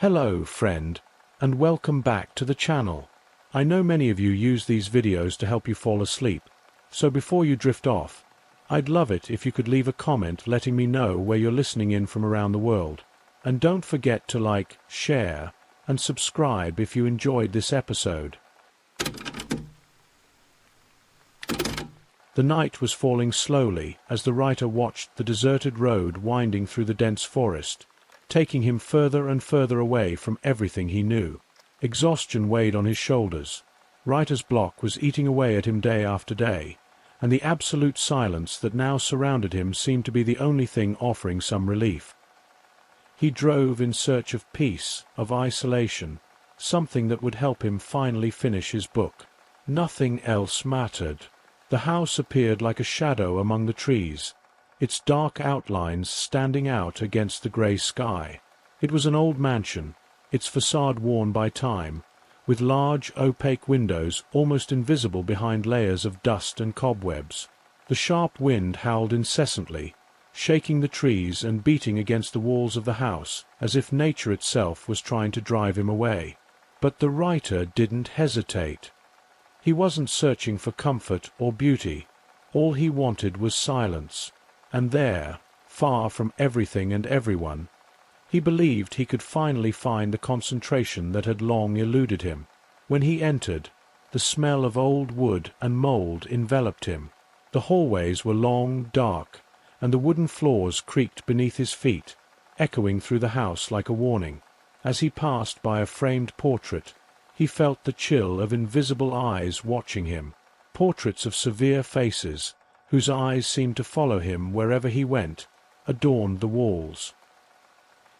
Hello, friend, and welcome back to the channel. I know many of you use these videos to help you fall asleep, so before you drift off, I'd love it if you could leave a comment letting me know where you're listening in from around the world. And don't forget to like, share, and subscribe if you enjoyed this episode. The night was falling slowly as the writer watched the deserted road winding through the dense forest, taking him further and further away from everything he knew. Exhaustion weighed on his shoulders. Writer's block was eating away at him day after day, and the absolute silence that now surrounded him seemed to be the only thing offering some relief. He drove in search of peace, of isolation, something that would help him finally finish his book. Nothing else mattered. The house appeared like a shadow among the trees, its dark outlines standing out against the grey sky. It was an old mansion, its facade worn by time, with large, opaque windows almost invisible behind layers of dust and cobwebs. The sharp wind howled incessantly, shaking the trees and beating against the walls of the house, as if nature itself was trying to drive him away. But the writer didn't hesitate. He wasn't searching for comfort or beauty. All he wanted was silence. And there, far from everything and everyone, he believed he could finally find the concentration that had long eluded him. When he entered, the smell of old wood and mould enveloped him. The hallways were long, dark, and the wooden floors creaked beneath his feet, echoing through the house like a warning. As he passed by a framed portrait, he felt the chill of invisible eyes watching him, portraits of severe faces, whose eyes seemed to follow him wherever he went, adorned the walls.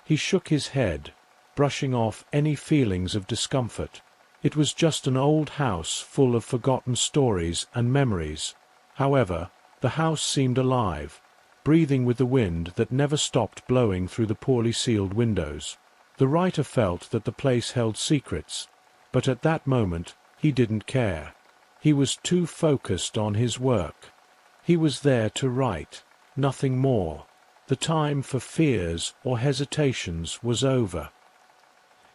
He shook his head, brushing off any feelings of discomfort. It was just an old house full of forgotten stories and memories. However, the house seemed alive, breathing with the wind that never stopped blowing through the poorly sealed windows. The writer felt that the place held secrets, but at that moment he didn't care. He was too focused on his work. He was there to write, nothing more. The time for fears or hesitations was over.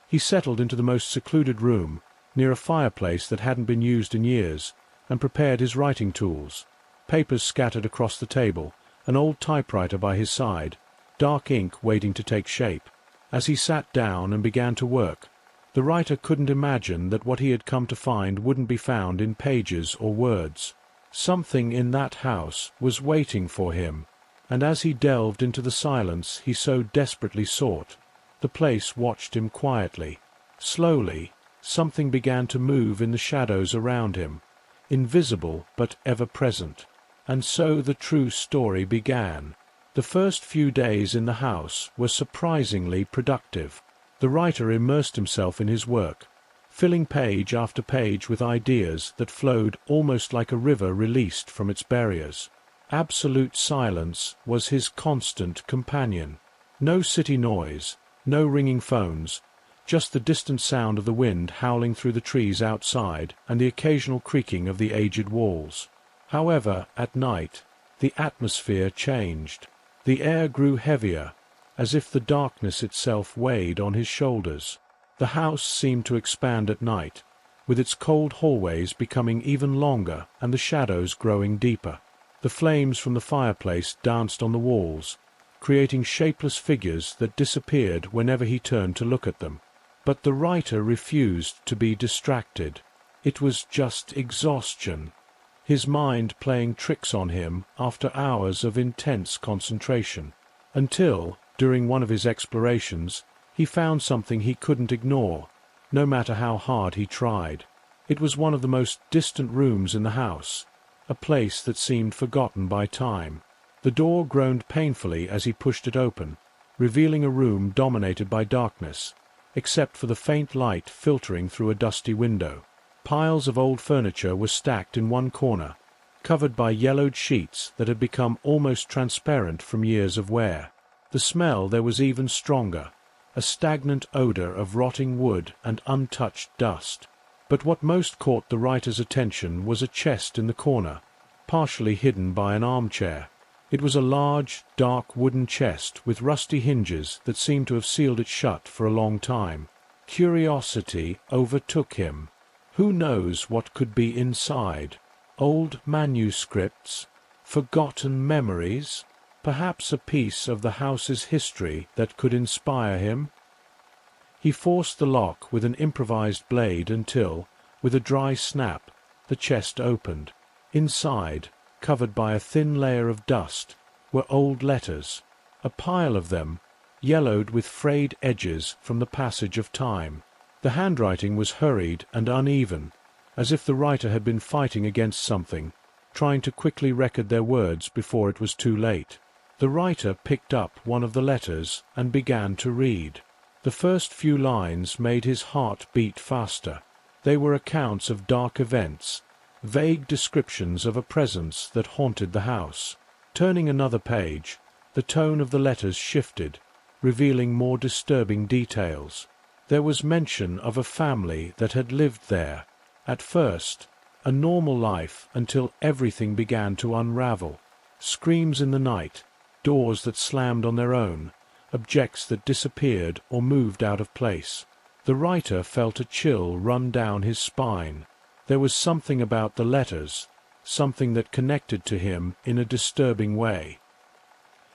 He settled into the most secluded room, near a fireplace that hadn't been used in years, and prepared his writing tools. Papers scattered across the table, an old typewriter by his side, dark ink waiting to take shape. As he sat down and began to work, the writer couldn't imagine that what he had come to find wouldn't be found in pages or words. Something in that house was waiting for him, and as he delved into the silence he so desperately sought, the place watched him quietly. Slowly, something began to move in the shadows around him, invisible but ever-present. And so the true story began. The first few days in the house were surprisingly productive. The writer immersed himself in his work, filling page after page with ideas that flowed almost like a river released from its barriers. Absolute silence was his constant companion. No city noise, no ringing phones, just the distant sound of the wind howling through the trees outside and the occasional creaking of the aged walls. However, at night, the atmosphere changed. The air grew heavier, as if the darkness itself weighed on his shoulders. The house seemed to expand at night, with its cold hallways becoming even longer and the shadows growing deeper. The flames from the fireplace danced on the walls, creating shapeless figures that disappeared whenever he turned to look at them. But the writer refused to be distracted. It was just exhaustion, his mind playing tricks on him after hours of intense concentration, until, during one of his explorations, he found something he couldn't ignore, no matter how hard he tried. It was one of the most distant rooms in the house, a place that seemed forgotten by time. The door groaned painfully as he pushed it open, revealing a room dominated by darkness, except for the faint light filtering through a dusty window. Piles of old furniture were stacked in one corner, covered by yellowed sheets that had become almost transparent from years of wear. The smell there was even stronger, a stagnant odor of rotting wood and untouched dust. But what most caught the writer's attention was a chest in the corner, partially hidden by an armchair. It was a large, dark wooden chest with rusty hinges that seemed to have sealed it shut for a long time. Curiosity overtook him. Who knows what could be inside? Old manuscripts? Forgotten memories? Perhaps a piece of the house's history that could inspire him? He forced the lock with an improvised blade until, with a dry snap, the chest opened. Inside, covered by a thin layer of dust, were old letters, a pile of them, yellowed with frayed edges from the passage of time. The handwriting was hurried and uneven, as if the writer had been fighting against something, trying to quickly record their words before it was too late. The writer picked up one of the letters and began to read. The first few lines made his heart beat faster. They were accounts of dark events, vague descriptions of a presence that haunted the house. Turning another page, the tone of the letters shifted, revealing more disturbing details. There was mention of a family that had lived there. At first, a normal life until everything began to unravel. Screams in the night, doors that slammed on their own, objects that disappeared or moved out of place. The writer felt a chill run down his spine. There was something about the letters, something that connected to him in a disturbing way.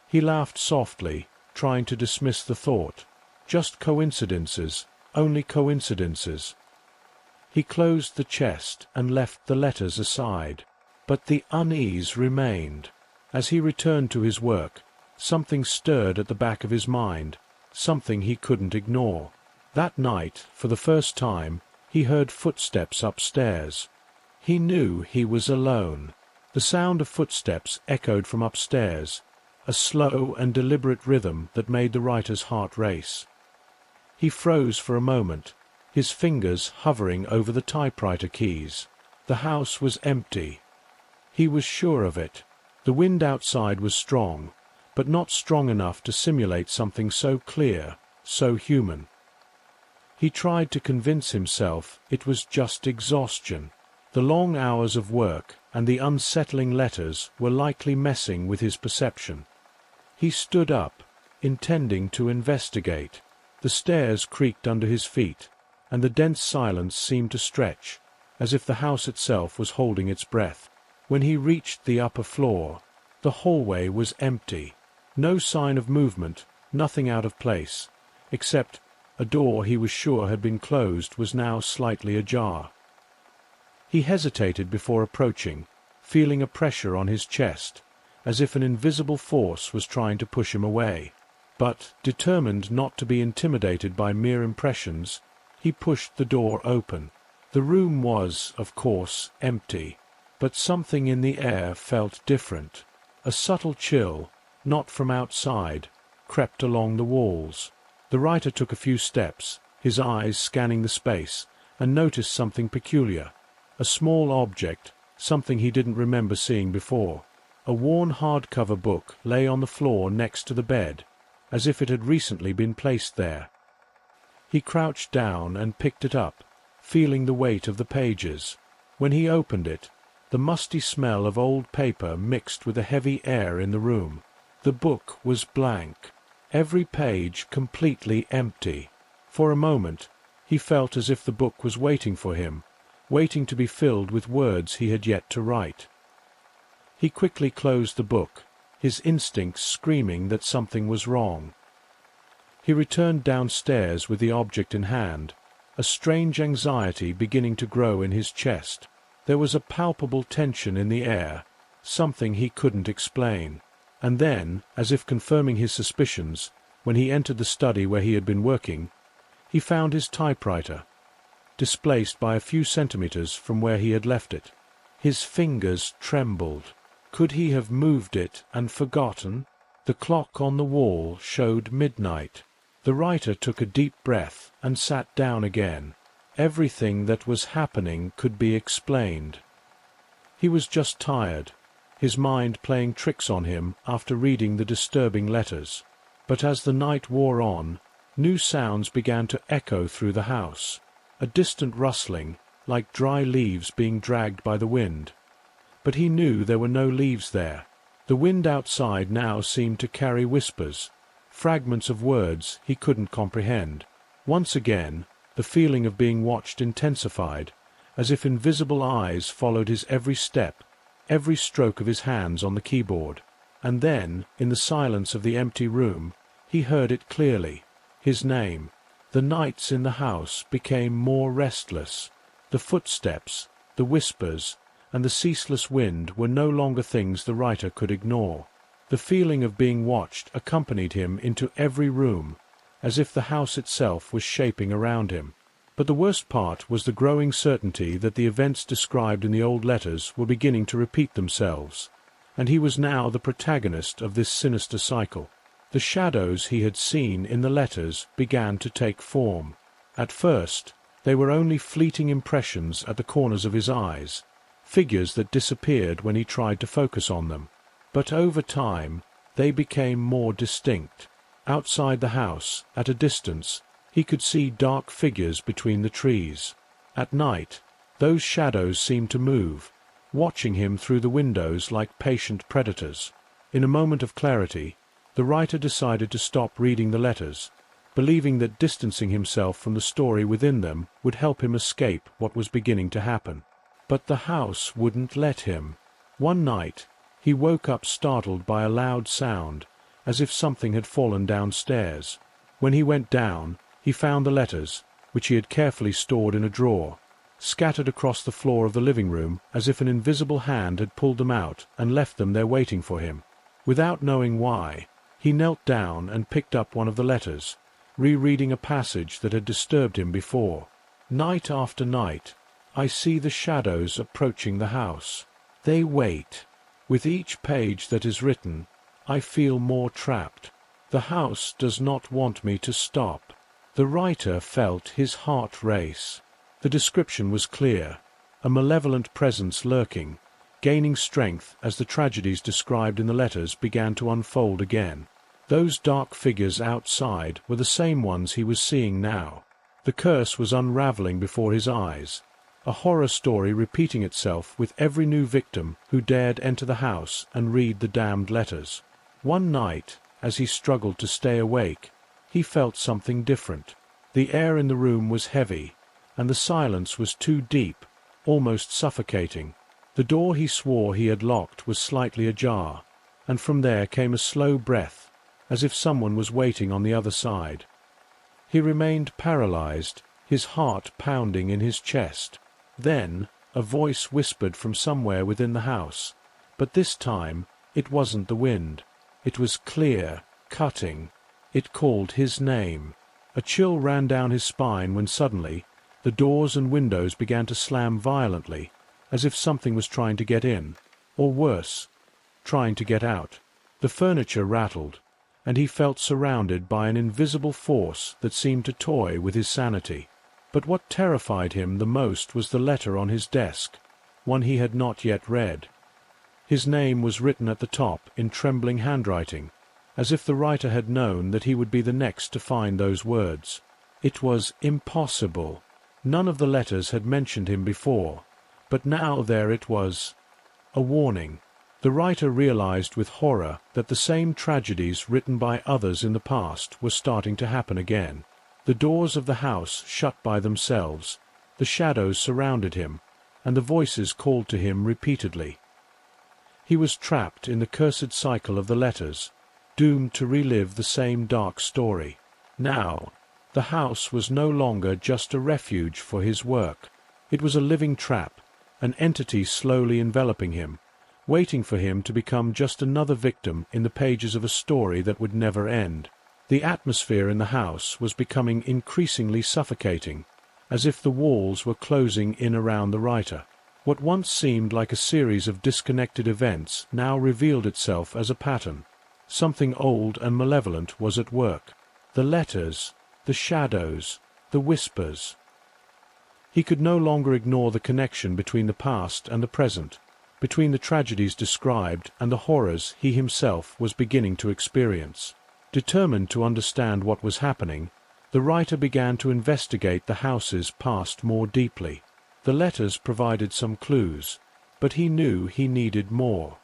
He laughed softly, trying to dismiss the thought. Just coincidences, only coincidences. He closed the chest and left the letters aside. But the unease remained. As he returned to his work, something stirred at the back of his mind, something he couldn't ignore. That night, for the first time, he heard footsteps upstairs. He knew he was alone. The sound of footsteps echoed from upstairs, a slow and deliberate rhythm that made the writer's heart race. He froze for a moment, his fingers hovering over the typewriter keys. The house was empty. He was sure of it. The wind outside was strong, but not strong enough to simulate something so clear, so human. He tried to convince himself it was just exhaustion. The long hours of work and the unsettling letters were likely messing with his perception. He stood up, intending to investigate. The stairs creaked under his feet, and the dense silence seemed to stretch, as if the house itself was holding its breath. When he reached the upper floor, the hallway was empty. No sign of movement, nothing out of place, except a door he was sure had been closed was now slightly ajar. He hesitated before approaching, feeling a pressure on his chest, as if an invisible force was trying to push him away. But, determined not to be intimidated by mere impressions, he pushed the door open. The room was, of course, empty, but something in the air felt different. A subtle chill, not from outside, crept along the walls. The writer took a few steps, his eyes scanning the space, and noticed something peculiar. A small object, something he didn't remember seeing before. A worn hardcover book lay on the floor next to the bed, as if it had recently been placed there. He crouched down and picked it up, feeling the weight of the pages. When he opened it, the musty smell of old paper mixed with the heavy air in the room. The book was blank, every page completely empty. For a moment, he felt as if the book was waiting for him, waiting to be filled with words he had yet to write. He quickly closed the book, his instincts screaming that something was wrong. He returned downstairs with the object in hand, a strange anxiety beginning to grow in his chest. There was a palpable tension in the air, something he couldn't explain. And then, as if confirming his suspicions, when he entered the study where he had been working, he found his typewriter, displaced by a few centimeters from where he had left it. His fingers trembled. Could he have moved it and forgotten? The clock on the wall showed midnight. The writer took a deep breath and sat down again. Everything that was happening could be explained. He was just tired, his mind playing tricks on him after reading the disturbing letters. But as the night wore on, new sounds began to echo through the house. A distant rustling, like dry leaves being dragged by the wind. But he knew there were no leaves there. The wind outside now seemed to carry whispers, fragments of words he couldn't comprehend. Once again, the feeling of being watched intensified, as if invisible eyes followed his every step, every stroke of his hands on the keyboard. And then, in the silence of the empty room, he heard it clearly. His name. The nights in the house became more restless. The footsteps, the whispers, and the ceaseless wind were no longer things the writer could ignore. The feeling of being watched accompanied him into every room, as if the house itself was shaping around him. But the worst part was the growing certainty that the events described in the old letters were beginning to repeat themselves, and he was now the protagonist of this sinister cycle. The shadows he had seen in the letters began to take form. At first, they were only fleeting impressions at the corners of his eyes, figures that disappeared when he tried to focus on them. But over time, they became more distinct. Outside the house, at a distance, he could see dark figures between the trees. At night, those shadows seemed to move, watching him through the windows like patient predators. In a moment of clarity, the writer decided to stop reading the letters, believing that distancing himself from the story within them would help him escape what was beginning to happen. But the house wouldn't let him. One night, he woke up startled by a loud sound, as if something had fallen downstairs. When he went down, he found the letters, which he had carefully stored in a drawer, scattered across the floor of the living room as if an invisible hand had pulled them out and left them there waiting for him. Without knowing why, he knelt down and picked up one of the letters, rereading a passage that had disturbed him before. Night after night, I see the shadows approaching the house. They wait. With each page that is written, I feel more trapped. The house does not want me to stop. The writer felt his heart race. The description was clear. A malevolent presence lurking, gaining strength as the tragedies described in the letters began to unfold again. Those dark figures outside were the same ones he was seeing now. The curse was unraveling before his eyes, a horror story repeating itself with every new victim who dared enter the house and read the damned letters. One night, as he struggled to stay awake, he felt something different. The air in the room was heavy, and the silence was too deep, almost suffocating. The door he swore he had locked was slightly ajar, and from there came a slow breath, as if someone was waiting on the other side. He remained paralyzed, his heart pounding in his chest. Then a voice whispered from somewhere within the house, but this time it wasn't the wind. It was clear, cutting. It called his name. A chill ran down his spine when suddenly the doors and windows began to slam violently, as if something was trying to get in, or worse, trying to get out. The furniture rattled, and he felt surrounded by an invisible force that seemed to toy with his sanity. But what terrified him the most was the letter on his desk, one he had not yet read. His name was written at the top in trembling handwriting, as if the writer had known that he would be the next to find those words. It was impossible. None of the letters had mentioned him before, but now there it was. A warning. The writer realized with horror that the same tragedies written by others in the past were starting to happen again. The doors of the house shut by themselves, the shadows surrounded him, and the voices called to him repeatedly. He was trapped in the cursed cycle of the letters, doomed to relive the same dark story. Now, the house was no longer just a refuge for his work. It was a living trap, an entity slowly enveloping him, waiting for him to become just another victim in the pages of a story that would never end. The atmosphere in the house was becoming increasingly suffocating, as if the walls were closing in around the writer. What once seemed like a series of disconnected events now revealed itself as a pattern. Something old and malevolent was at work. The letters, the shadows, the whispers. He could no longer ignore the connection between the past and the present, between the tragedies described and the horrors he himself was beginning to experience. Determined to understand what was happening, the writer began to investigate the house's past more deeply. The letters provided some clues, but he knew he needed more.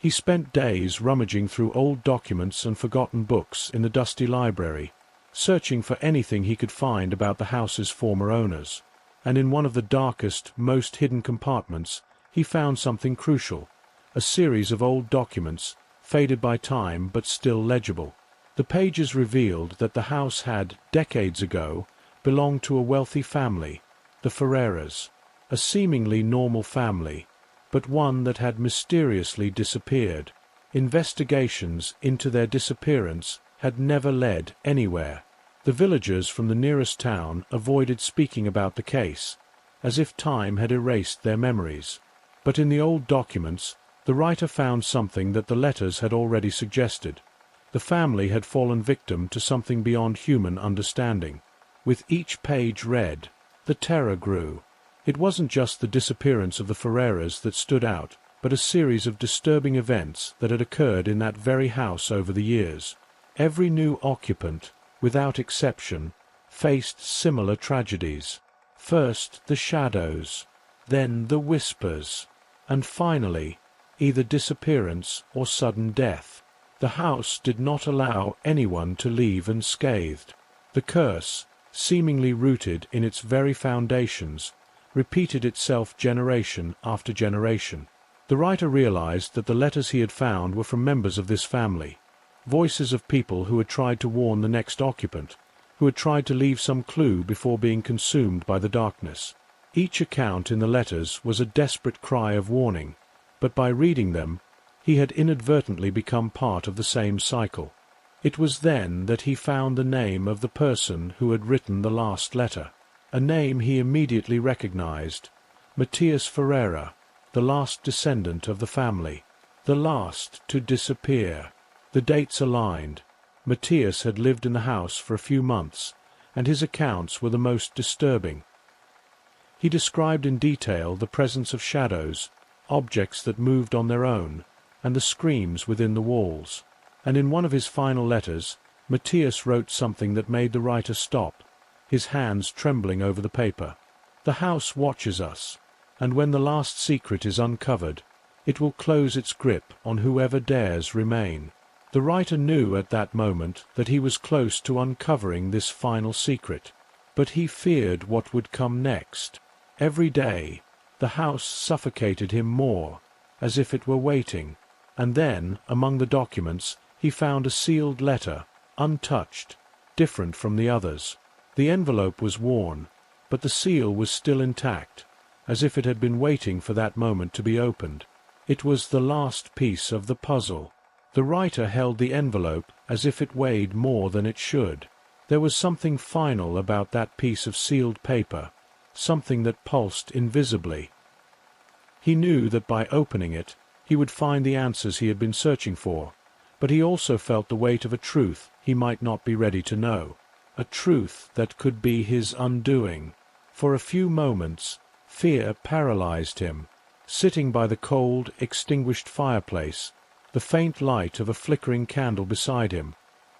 He spent days rummaging through old documents and forgotten books in the dusty library, searching for anything he could find about the house's former owners. And in one of the darkest, most hidden compartments, he found something crucial: a series of old documents, faded by time but still legible. The pages revealed that the house had, decades ago, belonged to a wealthy family, the Ferreiras, a seemingly normal family, but one that had mysteriously disappeared. Investigations into their disappearance had never led anywhere. The villagers from the nearest town avoided speaking about the case, as if time had erased their memories. But in the old documents, the writer found something that the letters had already suggested. The family had fallen victim to something beyond human understanding. With each page read, the terror grew. It wasn't just the disappearance of the Ferreiras that stood out, but a series of disturbing events that had occurred in that very house over the years. Every new occupant, without exception, faced similar tragedies. First the shadows, then the whispers, and finally, either disappearance or sudden death. The house did not allow anyone to leave unscathed. The curse, seemingly rooted in its very foundations, repeated itself generation after generation. The writer realized that the letters he had found were from members of this family, voices of people who had tried to warn the next occupant, who had tried to leave some clue before being consumed by the darkness. Each account in the letters was a desperate cry of warning, but by reading them, he had inadvertently become part of the same cycle. It was then that he found the name of the person who had written the last letter, a name he immediately recognized: Matias Ferreira, the last descendant of the family, the last to disappear. The dates aligned. Matias had lived in the house for a few months, and his accounts were the most disturbing. He described in detail the presence of shadows, objects that moved on their own, and the screams within the walls. And in one of his final letters, Matias wrote something that made the writer stop, his hands trembling over the paper. "The house watches us, and when the last secret is uncovered, it will close its grip on whoever dares remain." The writer knew at that moment that he was close to uncovering this final secret, but he feared what would come next. Every day, the house suffocated him more, as if it were waiting. And then, among the documents, he found a sealed letter, untouched, different from the others. The envelope was worn, but the seal was still intact, as if it had been waiting for that moment to be opened. It was the last piece of the puzzle. The writer held the envelope as if it weighed more than it should. There was something final about that piece of sealed paper, something that pulsed invisibly. He knew that by opening it, he would find the answers he had been searching for, but he also felt the weight of a truth he might not be ready to know, a truth that could be his undoing. For a few moments, fear paralyzed him. Sitting by the cold, extinguished fireplace, the faint light of a flickering candle beside him,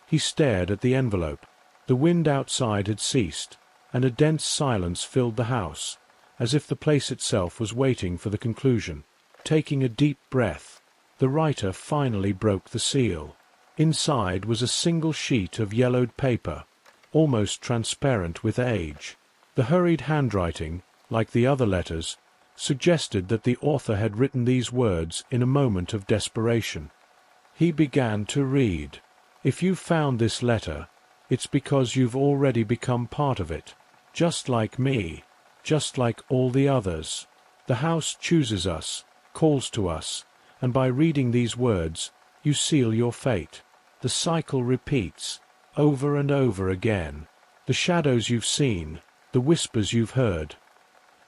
he stared at the envelope. The wind outside had ceased, and a dense silence filled the house, as if the place itself was waiting for the conclusion. Taking a deep breath, the writer finally broke the seal. Inside was a single sheet of yellowed paper, almost transparent with age. The hurried handwriting, like the other letters, suggested that the author had written these words in a moment of desperation. He began to read. "If you found this letter, it's because you've already become part of it. Just like me, just like all the others. The house chooses us, calls to us, and by reading these words, you seal your fate. The cycle repeats, over and over again. The shadows you've seen, the whispers you've heard,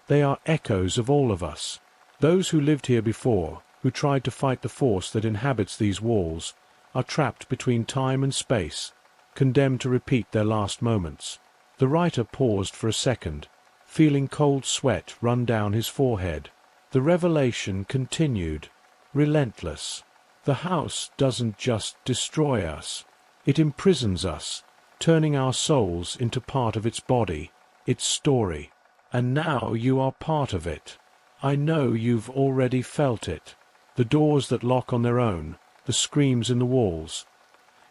they are echoes of all of us. Those who lived here before, who tried to fight the force that inhabits these walls, are trapped between time and space, condemned to repeat their last moments." The writer paused for a second, feeling cold sweat run down his forehead. The revelation continued, relentless. The house doesn't just destroy us. It imprisons us, turning our souls into part of its body, its story. And now you are part of it. I know you've already felt it. the doors that lock on their own, the screams in the walls.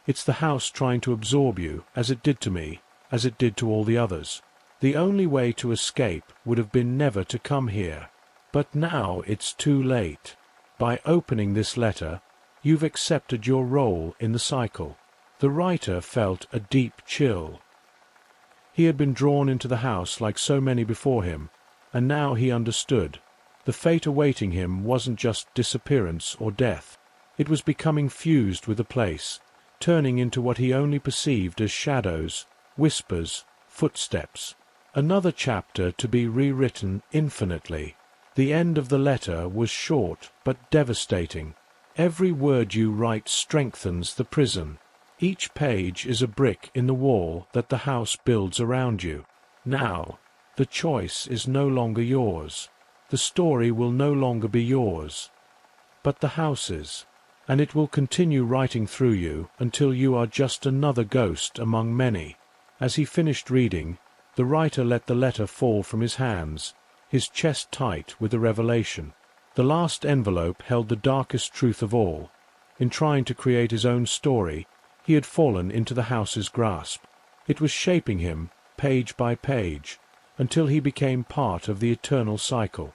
It's the house trying to absorb you, as it did to me, as it did to all the others. The only way to escape would have been never to come here. But now it's too late. By opening this letter, you've accepted your role in the cycle. The writer felt a deep chill. He had been drawn into the house like so many before him, and now he understood. The fate awaiting him wasn't just disappearance or death. It was becoming fused with the place, turning into what he only perceived as shadows, whispers, footsteps. Another chapter to be rewritten infinitely. The end of the letter was short but devastating. Every word you write strengthens the prison. Each page is a brick in the wall that the house builds around you. Now, the choice is no longer yours. The story will no longer be yours, but the house's, and it will continue writing through you until you are just another ghost among many. As he finished reading, the writer let the letter fall from his hands, his chest tight with the revelation. The last envelope held the darkest truth of all. In trying to create his own story, he had fallen into the house's grasp. It was shaping him, page by page, until he became part of the eternal cycle.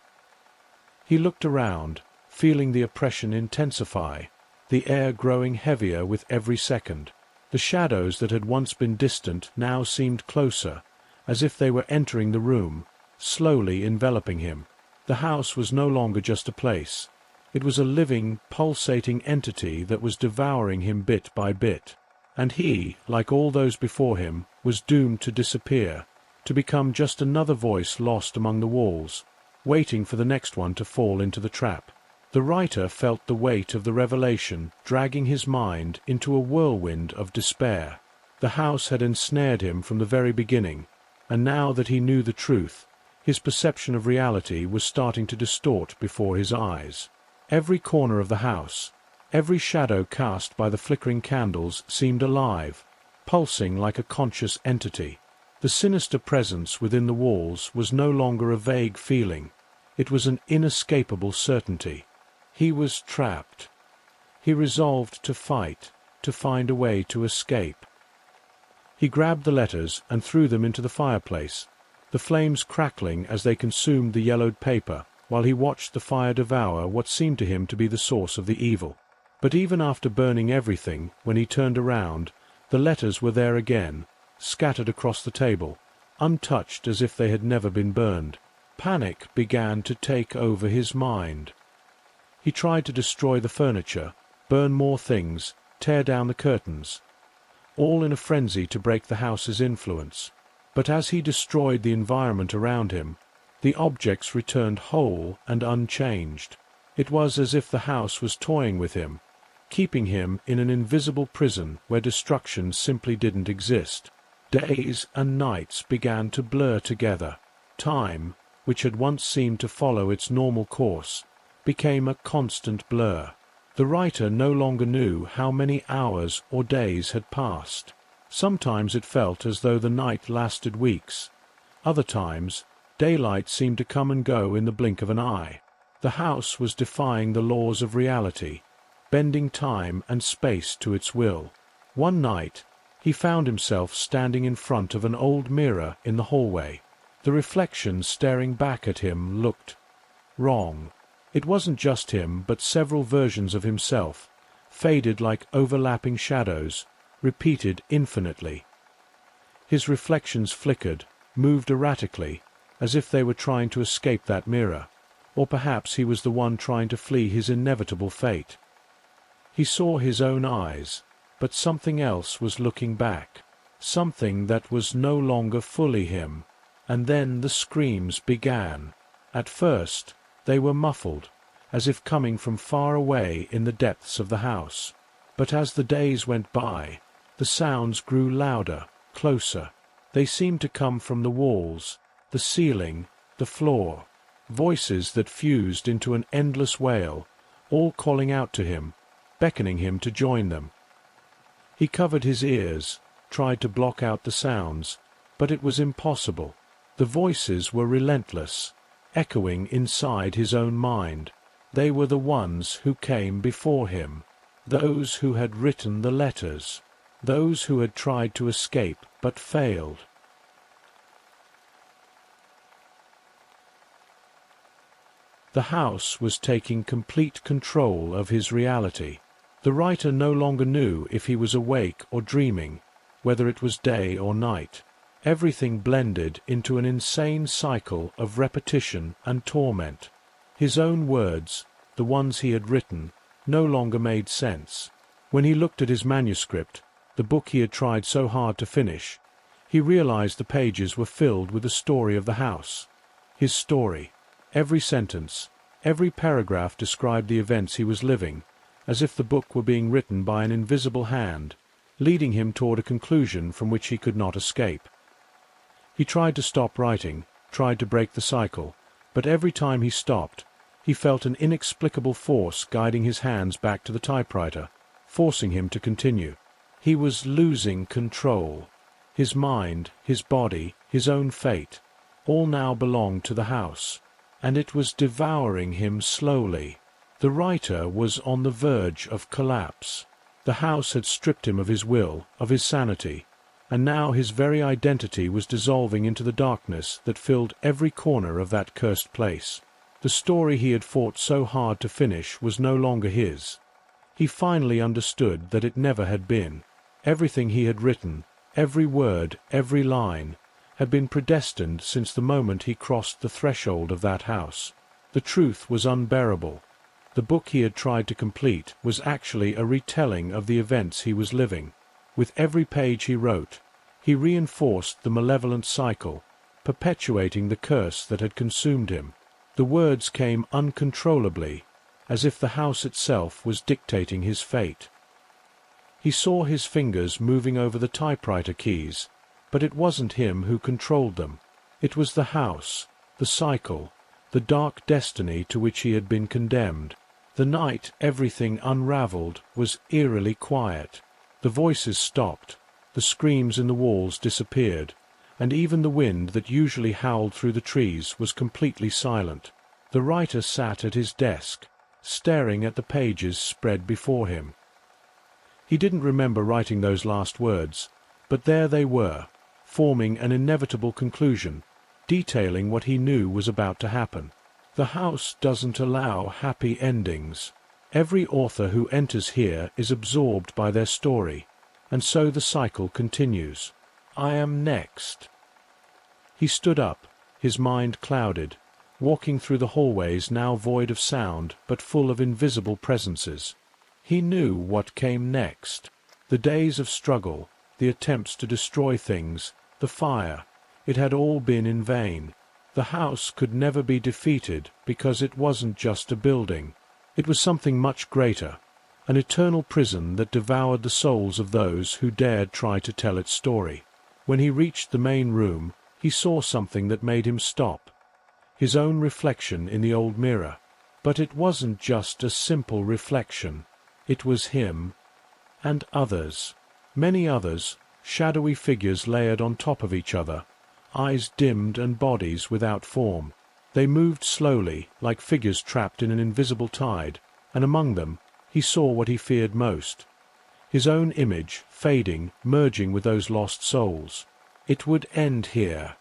He looked around, feeling the oppression intensify, the air growing heavier with every second. The shadows that had once been distant now seemed closer, as if they were entering the room, slowly enveloping him. The house was no longer just a place. It was a living, pulsating entity that was devouring him bit by bit. And he, like all those before him, was doomed to disappear, to become just another voice lost among the walls, waiting for the next one to fall into the trap. The writer felt the weight of the revelation dragging his mind into a whirlwind of despair. The house had ensnared him from the very beginning, and now that he knew the truth, his perception of reality was starting to distort before his eyes. Every corner of the house, every shadow cast by the flickering candles seemed alive, pulsing like a conscious entity. The sinister presence within the walls was no longer a vague feeling. It was an inescapable certainty. He was trapped. He resolved to fight, to find a way to escape. He grabbed the letters and threw them into the fireplace, the flames crackling as they consumed the yellowed paper, while he watched the fire devour what seemed to him to be the source of the evil. But even after burning everything, when he turned around, the letters were there again, scattered across the table, untouched as if they had never been burned. Panic began to take over his mind. He tried to destroy the furniture, burn more things, tear down the curtains, all in a frenzy to break the house's influence. But as he destroyed the environment around him, the objects returned whole and unchanged. It was as if the house was toying with him, keeping him in an invisible prison where destruction simply didn't exist. Days and nights began to blur together. Time, which had once seemed to follow its normal course, became a constant blur. The writer no longer knew how many hours or days had passed. Sometimes it felt as though the night lasted weeks. Other times, daylight seemed to come and go in the blink of an eye. The house was defying the laws of reality, bending time and space to its will. One night, he found himself standing in front of an old mirror in the hallway. The reflection staring back at him looked wrong. It wasn't just him, but several versions of himself, faded like overlapping shadows, repeated infinitely. His reflections flickered, moved erratically, as if they were trying to escape that mirror, or perhaps he was the one trying to flee his inevitable fate. He saw his own eyes, but something else was looking back, something that was no longer fully him. And then the screams began. At first, they were muffled, as if coming from far away in the depths of the house. But as the days went by, the sounds grew louder, closer. They seemed to come from the walls, the ceiling, the floor, voices that fused into an endless wail, all calling out to him, beckoning him to join them. He covered his ears, tried to block out the sounds, but it was impossible. The voices were relentless, echoing inside his own mind. They were the ones who came before him, those who had written the letters, those who had tried to escape but failed. The house was taking complete control of his reality. The writer no longer knew if he was awake or dreaming, whether it was day or night. Everything blended into an insane cycle of repetition and torment. His own words, the ones he had written, no longer made sense. When he looked at his manuscript, the book he had tried so hard to finish, he realized the pages were filled with the story of the house. His story. Every sentence, every paragraph described the events he was living, as if the book were being written by an invisible hand, leading him toward a conclusion from which he could not escape. He tried to stop writing, tried to break the cycle, but every time he stopped, he felt an inexplicable force guiding his hands back to the typewriter, forcing him to continue. He was losing control. His mind, his body, his own fate, all now belonged to the house, and it was devouring him slowly. The writer was on the verge of collapse. The house had stripped him of his will, of his sanity, and now his very identity was dissolving into the darkness that filled every corner of that cursed place. The story he had fought so hard to finish was no longer his. He finally understood that it never had been. Everything he had written, every word, every line, had been predestined since the moment he crossed the threshold of that house. The truth was unbearable. The book he had tried to complete was actually a retelling of the events he was living. With every page he wrote, he reinforced the malevolent cycle, perpetuating the curse that had consumed him. The words came uncontrollably, as if the house itself was dictating his fate. He saw his fingers moving over the typewriter keys, but it wasn't him who controlled them. It was the house, the cycle, the dark destiny to which he had been condemned. The night everything unraveled was eerily quiet. The voices stopped, the screams in the walls disappeared, and even the wind that usually howled through the trees was completely silent. The writer sat at his desk, staring at the pages spread before him. He didn't remember writing those last words, but there they were, forming an inevitable conclusion, detailing what he knew was about to happen. The house doesn't allow happy endings. Every author who enters here is absorbed by their story, and so the cycle continues. I am next. He stood up, his mind clouded, walking through the hallways now void of sound but full of invisible presences. He knew what came next. The days of struggle, the attempts to destroy things, the fire, it had all been in vain. The house could never be defeated because it wasn't just a building. It was something much greater, an eternal prison that devoured the souls of those who dared try to tell its story. When he reached the main room, he saw something that made him stop. His own reflection in the old mirror. But it wasn't just a simple reflection. It was him, and others. Many others, shadowy figures layered on top of each other, eyes dimmed and bodies without form. They moved slowly, like figures trapped in an invisible tide, and among them he saw what he feared most. His own image, fading, merging with those lost souls. It would end here.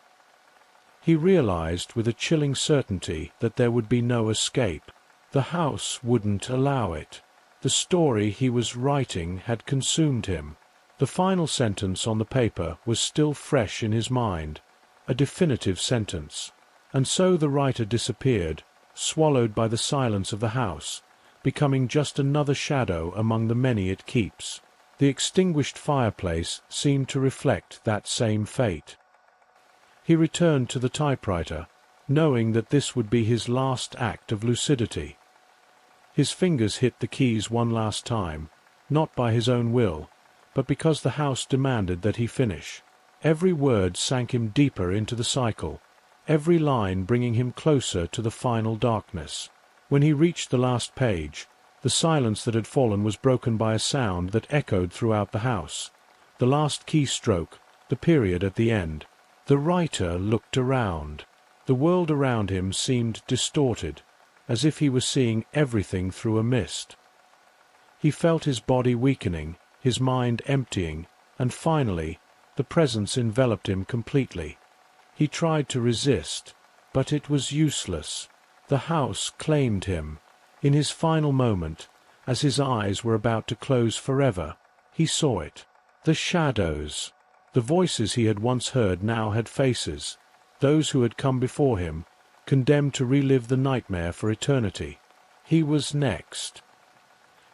He realized with a chilling certainty that there would be no escape. The house wouldn't allow it. The story he was writing had consumed him. The final sentence on the paper was still fresh in his mind, a definitive sentence. And so the writer disappeared, swallowed by the silence of the house, becoming just another shadow among the many it keeps. The extinguished fireplace seemed to reflect that same fate. He returned to the typewriter, knowing that this would be his last act of lucidity. His fingers hit the keys one last time, not by his own will, but because the house demanded that he finish. Every word sank him deeper into the cycle, every line bringing him closer to the final darkness. When he reached the last page, the silence that had fallen was broken by a sound that echoed throughout the house. The last keystroke, the period at the end. The writer looked around. The world around him seemed distorted, as if he was seeing everything through a mist. He felt his body weakening, his mind emptying, and finally, the presence enveloped him completely. He tried to resist, but it was useless. The house claimed him. In his final moment, as his eyes were about to close forever, he saw it. The shadows. The voices he had once heard now had faces. Those who had come before him, condemned to relive the nightmare for eternity. He was next.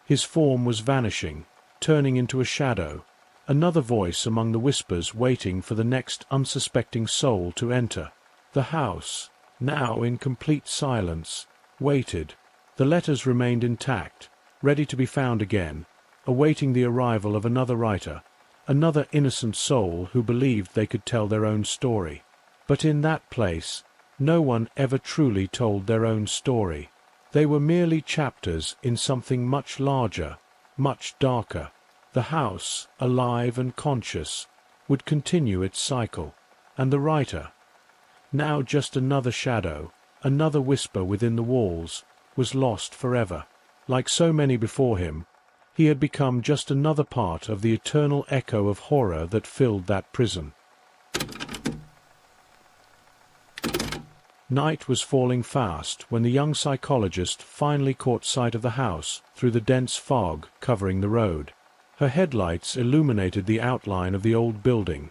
His form was vanishing, turning into a shadow, another voice among the whispers waiting for the next unsuspecting soul to enter. The house, now in complete silence, waited. The letters remained intact, ready to be found again, awaiting the arrival of another writer, another innocent soul who believed they could tell their own story. But in that place, no one ever truly told their own story. They were merely chapters in something much larger, much darker. The house, alive and conscious, would continue its cycle, and the writer, now just another shadow, another whisper within the walls, was lost forever. Like so many before him, he had become just another part of the eternal echo of horror that filled that prison. Night was falling fast when the young psychologist finally caught sight of the house through the dense fog covering the road. Her headlights illuminated the outline of the old building,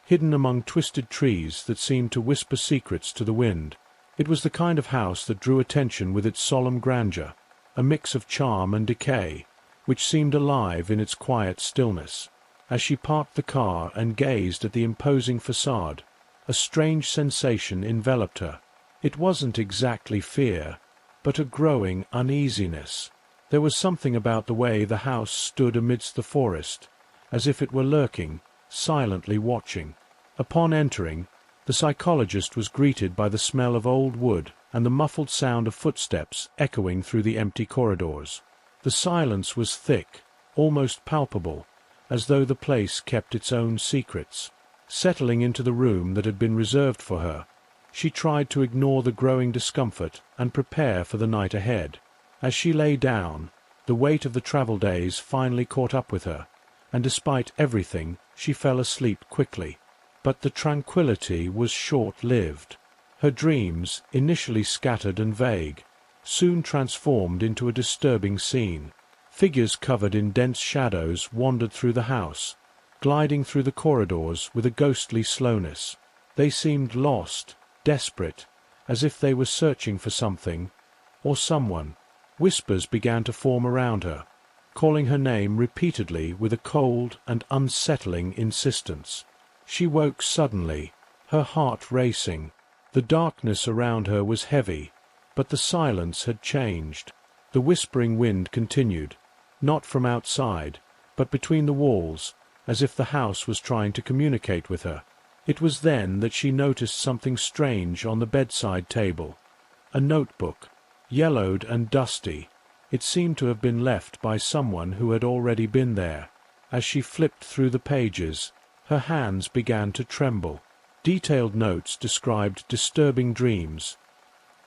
hidden among twisted trees that seemed to whisper secrets to the wind. It was the kind of house that drew attention with its solemn grandeur, a mix of charm and decay, which seemed alive in its quiet stillness. As she parked the car and gazed at the imposing facade, a strange sensation enveloped her. It wasn't exactly fear, but a growing uneasiness. There was something about the way the house stood amidst the forest, as if it were lurking, silently watching. Upon entering, the psychologist was greeted by the smell of old wood and the muffled sound of footsteps echoing through the empty corridors. The silence was thick, almost palpable, as though the place kept its own secrets. Settling into the room that had been reserved for her, she tried to ignore the growing discomfort and prepare for the night ahead. As she lay down, the weight of the travel days finally caught up with her, and despite everything, she fell asleep quickly. But the tranquility was short-lived. Her dreams, initially scattered and vague, soon transformed into a disturbing scene. Figures covered in dense shadows wandered through the house, gliding through the corridors with a ghostly slowness. They seemed lost, desperate, as if they were searching for something or someone. Whispers began to form around her, calling her name repeatedly with a cold and unsettling insistence. She woke suddenly, her heart racing. The darkness around her was heavy, but the silence had changed. The whispering wind continued, not from outside, but between the walls, as if the house was trying to communicate with her. It was then that she noticed something strange on the bedside table. A notebook, yellowed and dusty. It seemed to have been left by someone who had already been there. As she flipped through the pages, her hands began to tremble. Detailed notes described disturbing dreams,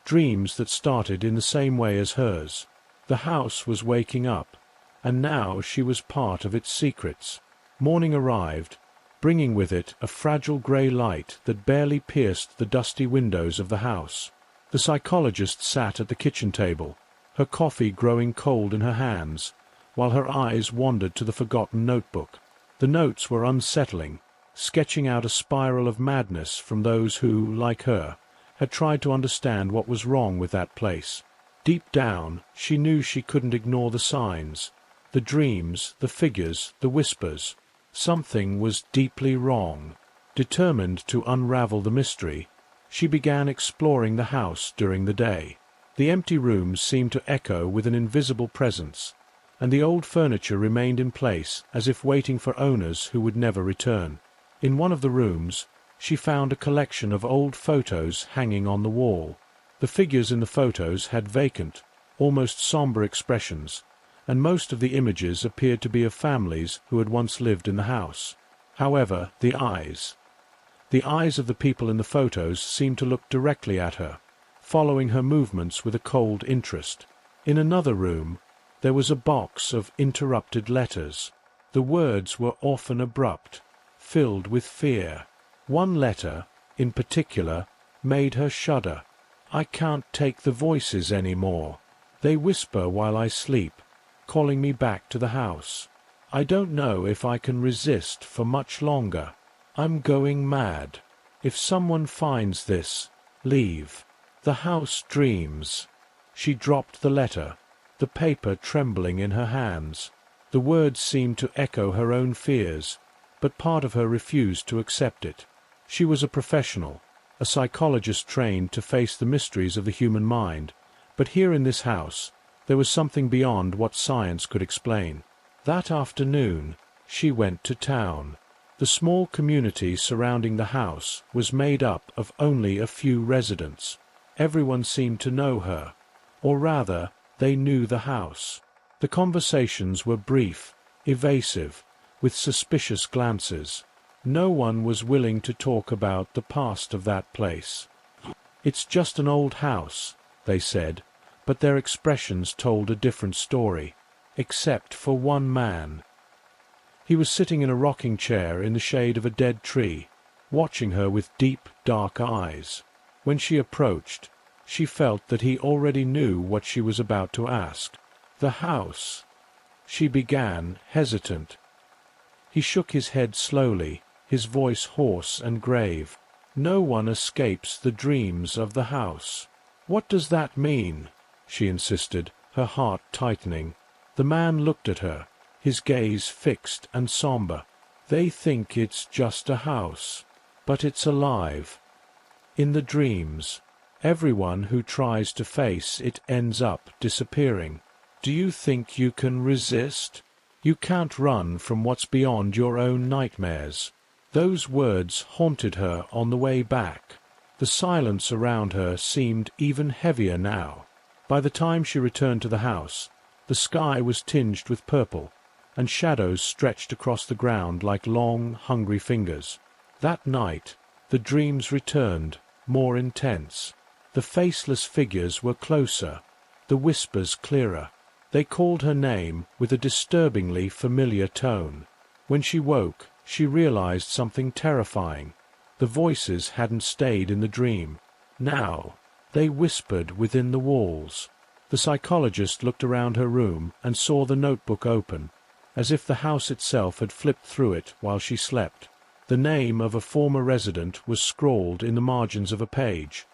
dreams that started in the same way as hers. The house was waking up, and now she was part of its secrets. Morning arrived, bringing with it a fragile grey light that barely pierced the dusty windows of the house. The psychologist sat at the kitchen table, her coffee growing cold in her hands, while her eyes wandered to the forgotten notebook. The notes were unsettling, sketching out a spiral of madness from those who, like her, had tried to understand what was wrong with that place. Deep down, she knew she couldn't ignore the signs, the dreams, the figures, the whispers. Something was deeply wrong. Determined to unravel the mystery, she began exploring the house during the day. The empty rooms seemed to echo with an invisible presence, and the old furniture remained in place as if waiting for owners who would never return. In one of the rooms, she found a collection of old photos hanging on the wall. The figures in the photos had vacant, almost somber expressions, and most of the images appeared to be of families who had once lived in the house. However, the eyes of the people in the photos seemed to look directly at her. following her movements with a cold interest. In another room, there was a box of interrupted letters. The words were often abrupt, filled with fear. One letter, in particular, made her shudder. "I can't take the voices any more. They whisper while I sleep, calling me back to the house. I don't know if I can resist for much longer. I'm going mad. If someone finds this, leave. The house dreams." She dropped the letter, the paper trembling in her hands. The words seemed to echo her own fears, but part of her refused to accept it. She was a professional, a psychologist trained to face the mysteries of the human mind, but here in this house, there was something beyond what science could explain. That afternoon, she went to town. The small community surrounding the house was made up of only a few residents. Everyone seemed to know her, or rather, they knew the house. The conversations were brief, evasive, with suspicious glances. No one was willing to talk about the past of that place. "It's just an old house," they said, but their expressions told a different story, except for one man. He was sitting in a rocking chair in the shade of a dead tree, watching her with deep, dark eyes. When she approached, she felt that he already knew what she was about to ask. "The house," she began, hesitant. He shook his head slowly, his voice hoarse and grave. "No one escapes the dreams of the house." "What does that mean?" she insisted, her heart tightening. The man looked at her, his gaze fixed and somber. "They think it's just a house, but it's alive. In the dreams, everyone who tries to face it ends up disappearing. Do you think you can resist? You can't run from what's beyond your own nightmares." Those words haunted her on the way back. The silence around her seemed even heavier now. By the time she returned to the house, the sky was tinged with purple, and shadows stretched across the ground like long, hungry fingers. That night, the dreams returned, more intense. The faceless figures were closer, the whispers clearer. They called her name with a disturbingly familiar tone. When she woke, she realized something terrifying. The voices hadn't stayed in the dream. Now, they whispered within the walls. The psychologist looked around her room and saw the notebook open, as if the house itself had flipped through it while she slept. The name of a former resident was scrawled in the margins of a page.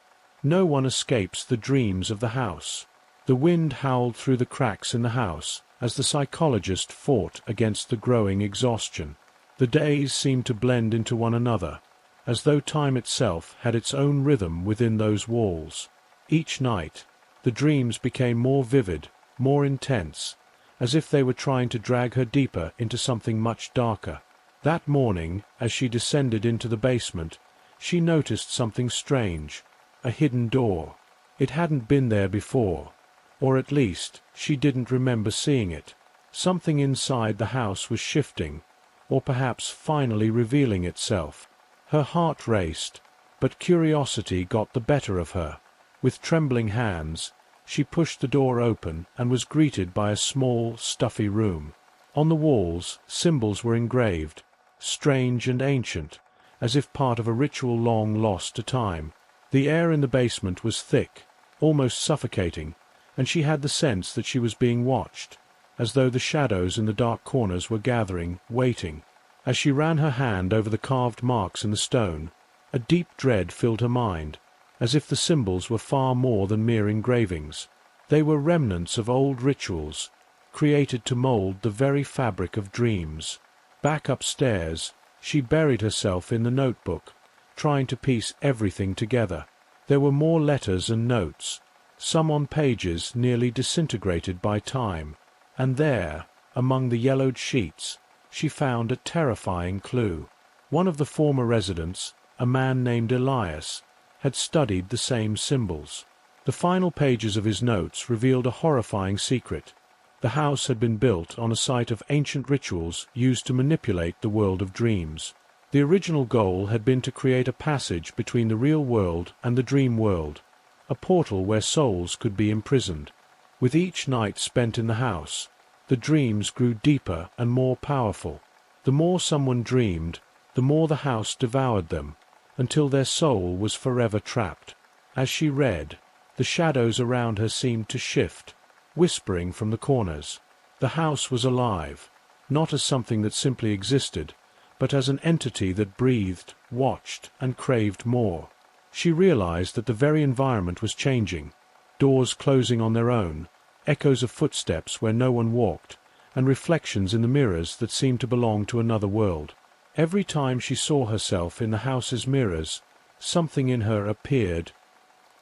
"No one escapes the dreams of the house." The wind howled through the cracks in the house as the psychologist fought against the growing exhaustion. The days seemed to blend into one another, as though time itself had its own rhythm within those walls. Each night, the dreams became more vivid, more intense, as if they were trying to drag her deeper into something much darker. That morning, as she descended into the basement, she noticed something strange, a hidden door. It hadn't been there before, or at least she didn't remember seeing it. Something inside the house was shifting, or perhaps finally revealing itself. Her heart raced, but curiosity got the better of her. With trembling hands, she pushed the door open and was greeted by a small, stuffy room. On the walls, symbols were engraved, strange and ancient, as if part of a ritual long lost to time. The air in the basement was thick, almost suffocating, and she had the sense that she was being watched, as though the shadows in the dark corners were gathering, waiting. As she ran her hand over the carved marks in the stone, a deep dread filled her mind, as if the symbols were far more than mere engravings. They were remnants of old rituals, created to mold the very fabric of dreams. Back upstairs, she buried herself in the notebook, trying to piece everything together. There were more letters and notes, some on pages nearly disintegrated by time, and there, among the yellowed sheets, she found a terrifying clue. One of the former residents, a man named Elias, had studied the same symbols. The final pages of his notes revealed a horrifying secret. The house had been built on a site of ancient rituals used to manipulate the world of dreams. The original goal had been to create a passage between the real world and the dream world, a portal where souls could be imprisoned. With each night spent in the house, the dreams grew deeper and more powerful. The more someone dreamed, the more the house devoured them, until their soul was forever trapped. As she read, the shadows around her seemed to shift, whispering from the corners. The house was alive, not as something that simply existed, but as an entity that breathed, watched, and craved more. She realized that the very environment was changing, doors closing on their own, echoes of footsteps where no one walked, and reflections in the mirrors that seemed to belong to another world. Every time she saw herself in the house's mirrors, something in her appeared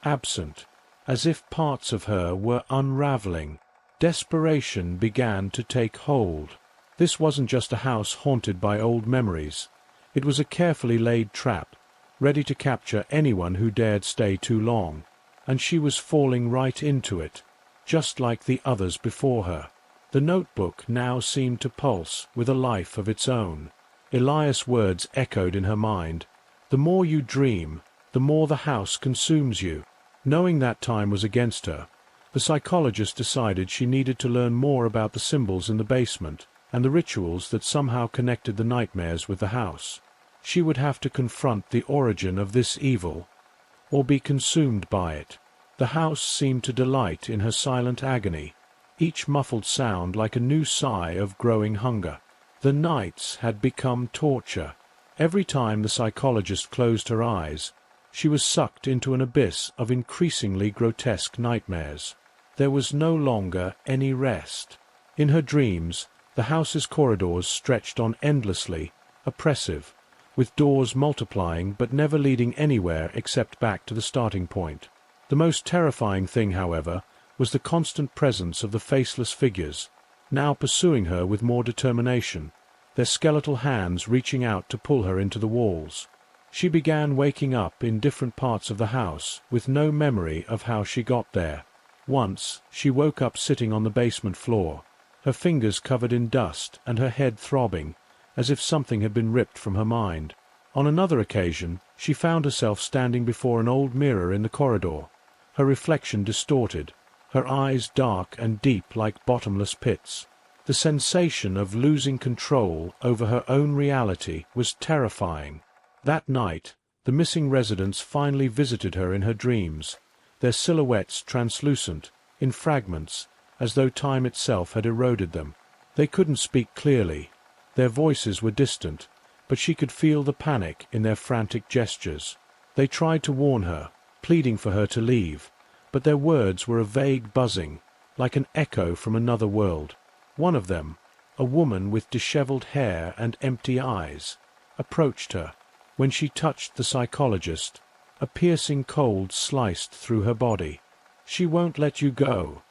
absent, as if parts of her were unraveling. Desperation began to take hold. This wasn't just a house haunted by old memories. It was a carefully laid trap, ready to capture anyone who dared stay too long. And she was falling right into it, just like the others before her. The notebook now seemed to pulse with a life of its own. Elias' words echoed in her mind. The more you dream, the more the house consumes you. Knowing that time was against her, the psychologist decided she needed to learn more about the symbols in the basement and the rituals that somehow connected the nightmares with the house. She would have to confront the origin of this evil, or be consumed by it. The house seemed to delight in her silent agony, each muffled sound like a new sigh of growing hunger. The nights had become torture. Every time the psychologist closed her eyes, she was sucked into an abyss of increasingly grotesque nightmares. There was no longer any rest. In her dreams, the house's corridors stretched on endlessly, oppressive, with doors multiplying but never leading anywhere except back to the starting point. The most terrifying thing, however, was the constant presence of the faceless figures, now pursuing her with more determination, their skeletal hands reaching out to pull her into the walls. She began waking up in different parts of the house, with no memory of how she got there. Once, she woke up sitting on the basement floor, her fingers covered in dust and her head throbbing, as if something had been ripped from her mind. On another occasion, she found herself standing before an old mirror in the corridor, her reflection distorted, her eyes dark and deep like bottomless pits. The sensation of losing control over her own reality was terrifying. That night, the missing residents finally visited her in her dreams, their silhouettes translucent, in fragments, as though time itself had eroded them. They couldn't speak clearly. Their voices were distant, but she could feel the panic in their frantic gestures. They tried to warn her, pleading for her to leave, but their words were a vague buzzing, like an echo from another world. One of them, a woman with disheveled hair and empty eyes, approached her. When she touched the psychologist, a piercing cold sliced through her body. "She won't let you go."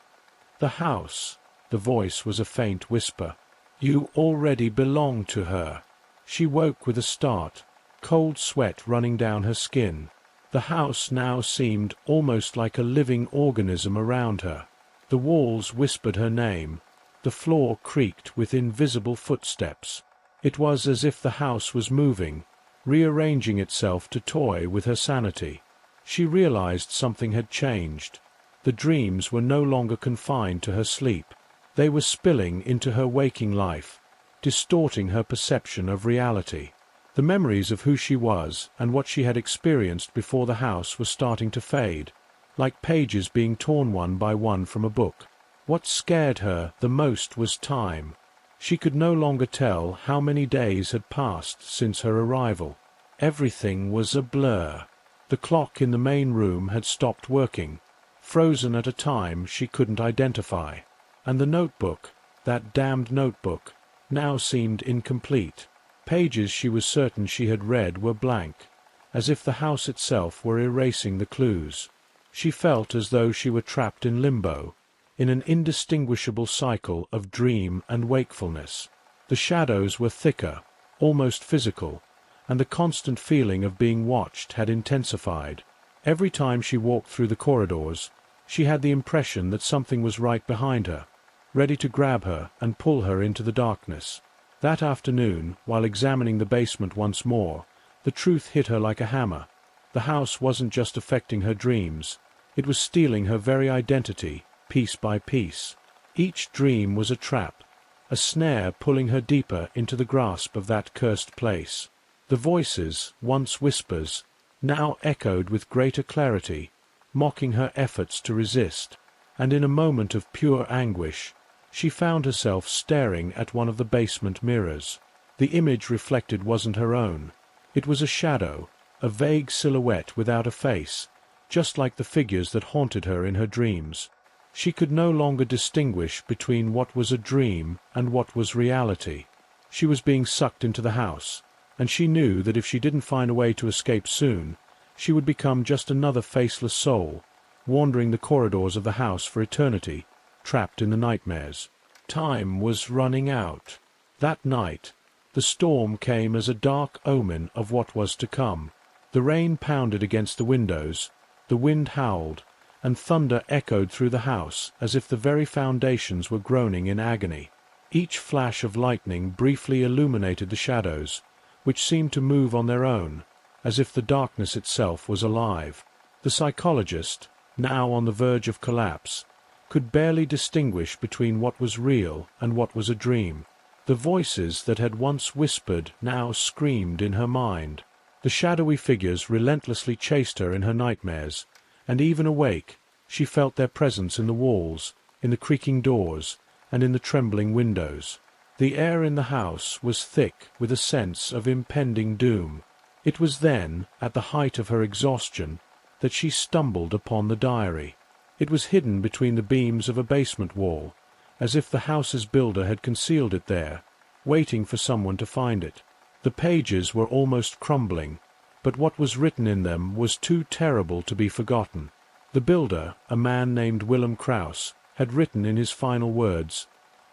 "The house," the voice was a faint whisper. "You already belong to her." She woke with a start, cold sweat running down her skin. The house now seemed almost like a living organism around her. The walls whispered her name. The floor creaked with invisible footsteps. It was as if the house was moving, rearranging itself to toy with her sanity. She realized something had changed. The dreams were no longer confined to her sleep. They were spilling into her waking life, distorting her perception of reality. The memories of who she was and what she had experienced before the house were starting to fade, like pages being torn one by one from a book. What scared her the most was time. She could no longer tell how many days had passed since her arrival. Everything was a blur. The clock in the main room had stopped working, frozen at a time she couldn't identify. And the notebook, that damned notebook, now seemed incomplete. Pages she was certain she had read were blank, as if the house itself were erasing the clues. She felt as though she were trapped in limbo, in an indistinguishable cycle of dream and wakefulness. The shadows were thicker, almost physical, and the constant feeling of being watched had intensified. Every time she walked through the corridors, she had the impression that something was right behind her, ready to grab her and pull her into the darkness. That afternoon, while examining the basement once more, the truth hit her like a hammer. The house wasn't just affecting her dreams, It was stealing her very identity, piece by piece. Each dream was a trap, a snare pulling her deeper into the grasp of that cursed place. The voices, once whispers, now echoed with greater clarity, mocking her efforts to resist, and in a moment of pure anguish, she found herself staring at one of the basement mirrors. The image reflected wasn't her own. It was a shadow, a vague silhouette without a face, just like the figures that haunted her in her dreams. She could no longer distinguish between what was a dream and what was reality. She was being sucked into the house, and she knew that if she didn't find a way to escape soon, she would become just another faceless soul, wandering the corridors of the house for eternity, trapped in the nightmares. Time was running out. That night, the storm came as a dark omen of what was to come. The rain pounded against the windows, the wind howled, and thunder echoed through the house as if the very foundations were groaning in agony. Each flash of lightning briefly illuminated the shadows, which seemed to move on their own, as if the darkness itself was alive. The psychologist, now on the verge of collapse, could barely distinguish between what was real and what was a dream. The voices that had once whispered now screamed in her mind. The shadowy figures relentlessly chased her in her nightmares, and even awake, she felt their presence in the walls, in the creaking doors, and in the trembling windows. The air in the house was thick with a sense of impending doom. It was then, at the height of her exhaustion, that she stumbled upon the diary. It was hidden between the beams of a basement wall, as if the house's builder had concealed it there, waiting for someone to find it. The pages were almost crumbling, but what was written in them was too terrible to be forgotten. The builder, a man named Willem Kraus, had written in his final words,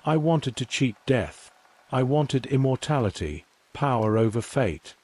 "I wanted to cheat death. I wanted immortality, power over fate.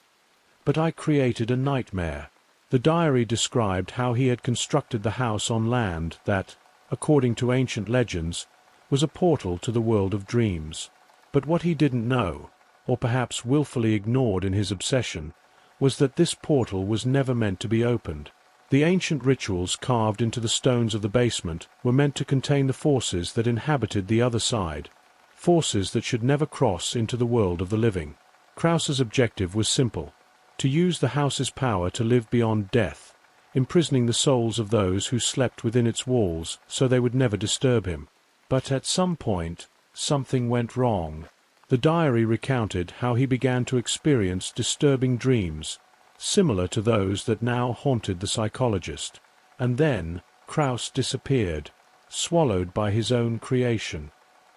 But I created a nightmare." The diary described how he had constructed the house on land that, according to ancient legends, was a portal to the world of dreams. But what he didn't know, or perhaps willfully ignored in his obsession, was that this portal was never meant to be opened. The ancient rituals carved into the stones of the basement were meant to contain the forces that inhabited the other side, forces that should never cross into the world of the living. Kraus's objective was simple: to use the house's power to live beyond death, imprisoning the souls of those who slept within its walls so they would never disturb him. But at some point, something went wrong. The diary recounted how he began to experience disturbing dreams, similar to those that now haunted the psychologist. And then Kraus disappeared, swallowed by his own creation.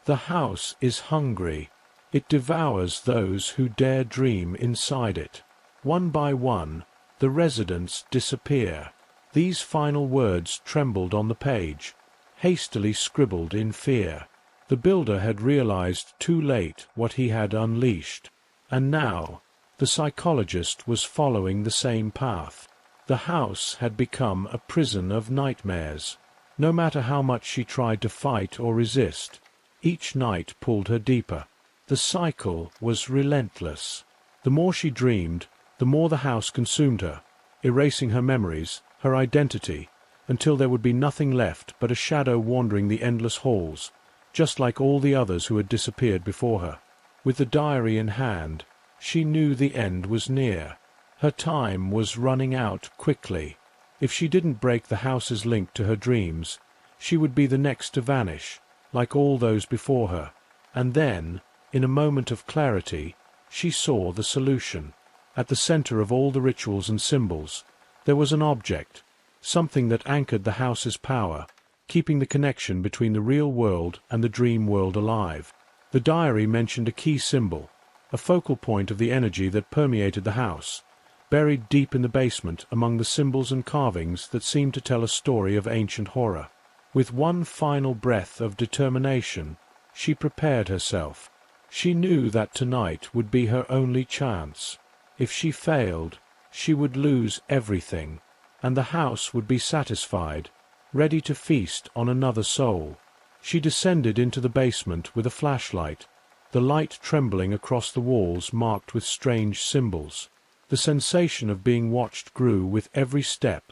The house is hungry. It devours those who dare dream inside it. One by one, the residents disappear. These final words trembled on the page, hastily scribbled in fear. The builder had realized too late what he had unleashed, and now the psychologist was following the same path. The house had become a prison of nightmares. No matter how much she tried to fight or resist, each night pulled her deeper. The cycle was relentless. The more she dreamed, the more the house consumed her, erasing her memories, her identity, until there would be nothing left but a shadow wandering the endless halls, just like all the others who had disappeared before her. With the diary in hand, she knew the end was near. Her time was running out quickly. If she didn't break the house's link to her dreams, she would be the next to vanish, like all those before her. And then, in a moment of clarity, she saw the solution. At the center of all the rituals and symbols, there was an object, something that anchored the house's power, keeping the connection between the real world and the dream world alive. The diary mentioned a key symbol, a focal point of the energy that permeated the house, buried deep in the basement among the symbols and carvings that seemed to tell a story of ancient horror. With one final breath of determination, she prepared herself. She knew that tonight would be her only chance. If she failed, she would lose everything, and the house would be satisfied, ready to feast on another soul. She descended into the basement with a flashlight, the light trembling across the walls marked with strange symbols. The sensation of being watched grew with every step,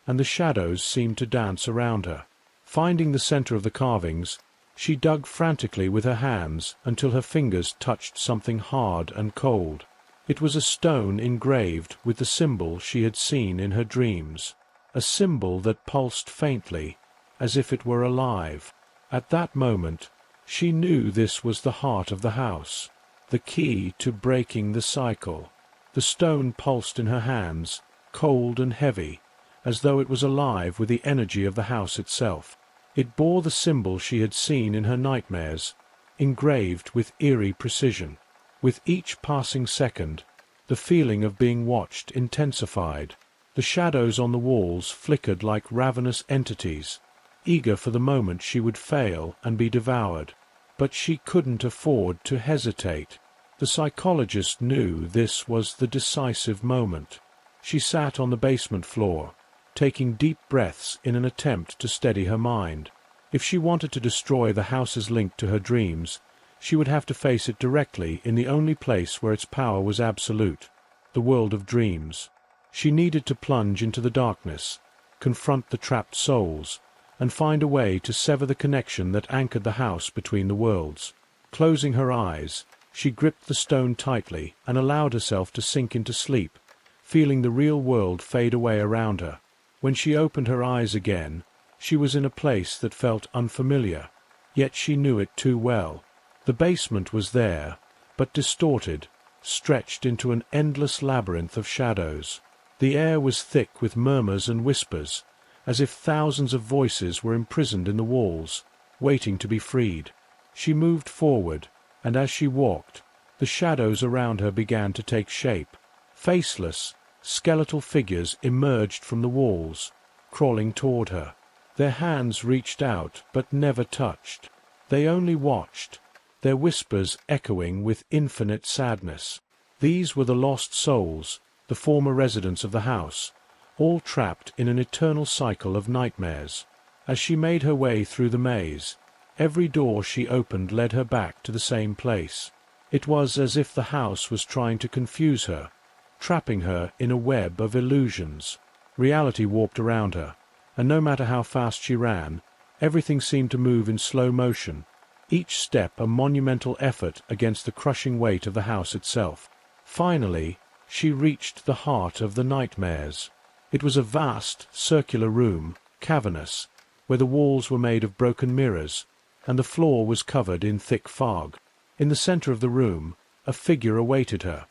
and the shadows seemed to dance around her. Finding the center of the carvings, she dug frantically with her hands until her fingers touched something hard and cold. It was a stone engraved with the symbol she had seen in her dreams, a symbol that pulsed faintly, as if it were alive. At that moment, she knew this was the heart of the house, the key to breaking the cycle. The stone pulsed in her hands, cold and heavy, as though it was alive with the energy of the house itself. It bore the symbol she had seen in her nightmares, engraved with eerie precision. With each passing second, the feeling of being watched intensified. The shadows on the walls flickered like ravenous entities, eager for the moment she would fail and be devoured. But she couldn't afford to hesitate. The psychologist knew this was the decisive moment. She sat on the basement floor, taking deep breaths in an attempt to steady her mind. If she wanted to destroy the house's link to her dreams, she would have to face it directly in the only place where its power was absolute, the world of dreams. She needed to plunge into the darkness, confront the trapped souls, and find a way to sever the connection that anchored the house between the worlds. Closing her eyes, she gripped the stone tightly and allowed herself to sink into sleep, feeling the real world fade away around her. When she opened her eyes again, she was in a place that felt unfamiliar, yet she knew it too well. The basement was there, but distorted, stretched into an endless labyrinth of shadows. The air was thick with murmurs and whispers, as if thousands of voices were imprisoned in the walls, waiting to be freed. She moved forward, and as she walked, the shadows around her began to take shape. Faceless, skeletal figures emerged from the walls, crawling toward her. Their hands reached out but never touched. They only watched, their whispers echoing with infinite sadness. These were the lost souls, the former residents of the house, all trapped in an eternal cycle of nightmares. As she made her way through the maze, every door she opened led her back to the same place. It was as if the house was trying to confuse her, trapping her in a web of illusions. Reality warped around her, and no matter how fast she ran, everything seemed to move in slow motion, each step a monumental effort against the crushing weight of the house itself. Finally, she reached the heart of the nightmares. It was a vast, circular room, cavernous, where the walls were made of broken mirrors, and the floor was covered in thick fog. In the center of the room, a figure awaited her,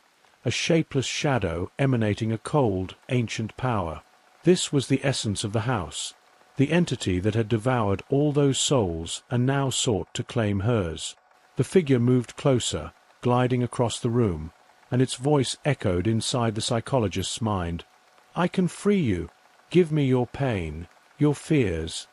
a shapeless shadow emanating a cold, ancient power. This was the essence of the house, the entity that had devoured all those souls and now sought to claim hers. The figure moved closer, gliding across the room, and its voice echoed inside the psychologist's mind. "I can free you. Give me your pain, your fears,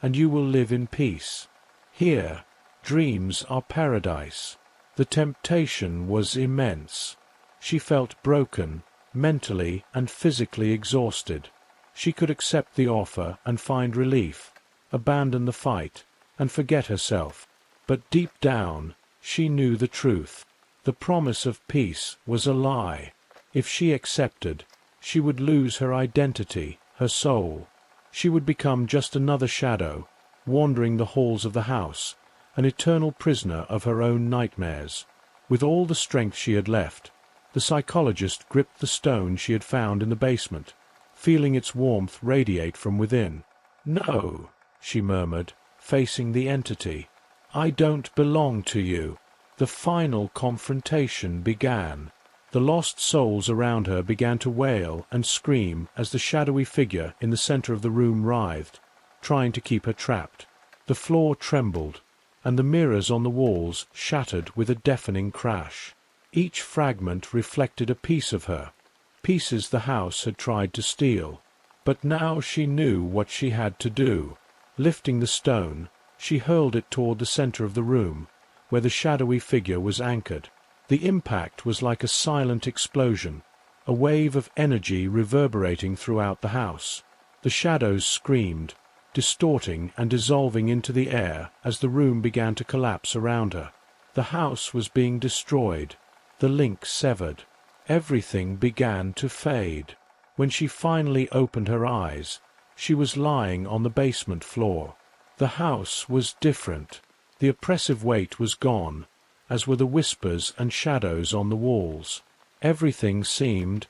and you will live in peace. Here, dreams are paradise." The temptation was immense. She felt broken, mentally and physically exhausted. She could accept the offer and find relief, abandon the fight, and forget herself. But deep down, she knew the truth. The promise of peace was a lie. If she accepted, she would lose her identity, her soul. She would become just another shadow, wandering the halls of the house, an eternal prisoner of her own nightmares. With all the strength she had left, the psychologist gripped the stone she had found in the basement, feeling its warmth radiate from within. "No," she murmured, facing the entity. "I don't belong to you." The final confrontation began. The lost souls around her began to wail and scream as the shadowy figure in the center of the room writhed, trying to keep her trapped. The floor trembled, and the mirrors on the walls shattered with a deafening crash. Each fragment reflected a piece of her, pieces the house had tried to steal. But now she knew what she had to do. Lifting the stone, she hurled it toward the center of the room, where the shadowy figure was anchored. The impact was like a silent explosion, a wave of energy reverberating throughout the house. The shadows screamed, distorting and dissolving into the air as the room began to collapse around her. The house was being destroyed, the link severed. Everything began to fade. When she finally opened her eyes, She was lying on the basement floor. The house was different. The oppressive weight was gone, as were the whispers and shadows on the walls. Everything seemed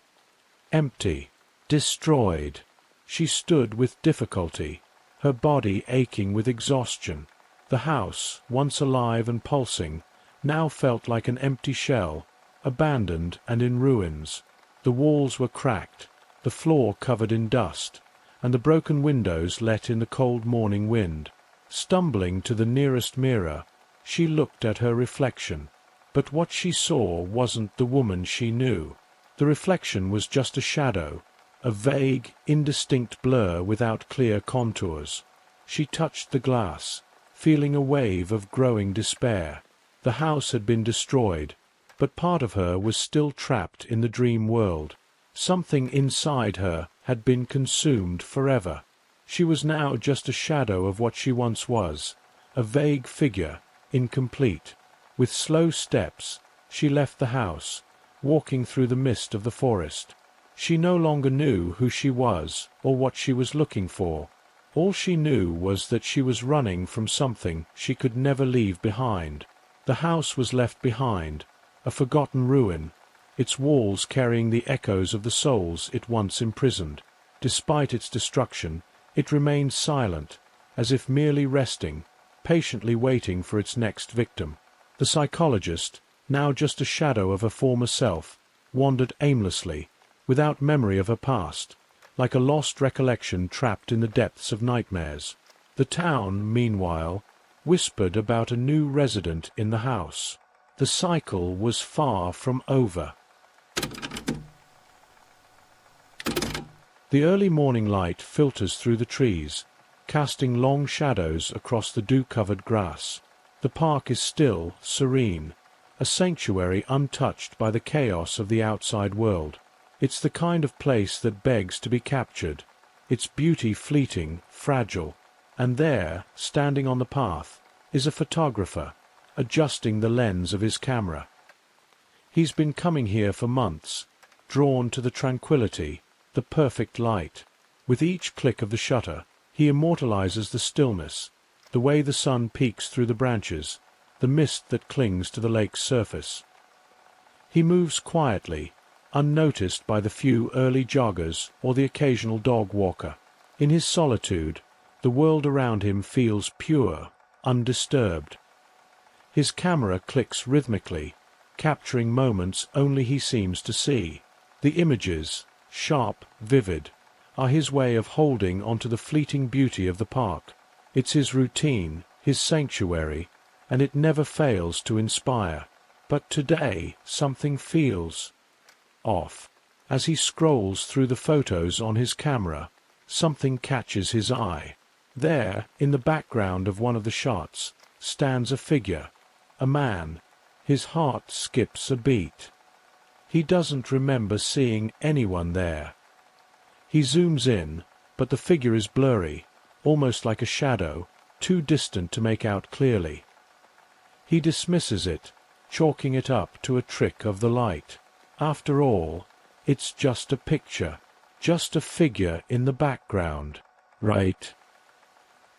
empty, destroyed. She stood with difficulty, her body aching with exhaustion. The house, once alive and pulsing, now felt like an empty shell, abandoned and in ruins. The walls were cracked, the floor covered in dust, and the broken windows let in the cold morning wind. Stumbling to the nearest mirror, she looked at her reflection. But what she saw wasn't the woman she knew. The reflection was just a shadow, a vague, indistinct blur without clear contours. She touched the glass, feeling a wave of growing despair. The house had been destroyed, but part of her was still trapped in the dream world. Something inside her had been consumed forever. She was now just a shadow of what she once was, a vague figure, incomplete. With slow steps, she left the house, walking through the mist of the forest. She no longer knew who she was or what she was looking for. All she knew was that she was running from something she could never leave behind. The house was left behind, a forgotten ruin, its walls carrying the echoes of the souls it once imprisoned. Despite its destruction, it remained silent, as if merely resting, patiently waiting for its next victim. The psychologist, now just a shadow of her former self, wandered aimlessly, without memory of her past, like a lost recollection trapped in the depths of nightmares. The town, meanwhile, whispered about a new resident in the house. The cycle was far from over. The early morning light filters through the trees, casting long shadows across the dew-covered grass. The park is still, serene, a sanctuary untouched by the chaos of the outside world. It's the kind of place that begs to be captured, its beauty fleeting, fragile. And there, standing on the path, is a photographer, adjusting the lens of his camera. He's been coming here for months, drawn to the tranquility, the perfect light. With each click of the shutter, he immortalizes the stillness, the way the sun peeks through the branches, the mist that clings to the lake's surface. He moves quietly, unnoticed by the few early joggers or the occasional dog walker. In his solitude, the world around him feels pure, undisturbed. His camera clicks rhythmically, capturing moments only he seems to see. The images, sharp, vivid, are his way of holding onto the fleeting beauty of the park. It's his routine, his sanctuary, and it never fails to inspire. But today something feels off. As he scrolls through the photos on his camera, something catches his eye. There, in the background of one of the shots, stands a figure, a man. His heart skips a beat. He doesn't remember seeing anyone there. He zooms in, but the figure is blurry, almost like a shadow, too distant to make out clearly. He dismisses it, chalking it up to a trick of the light. After all, it's just a picture, just a figure in the background, right?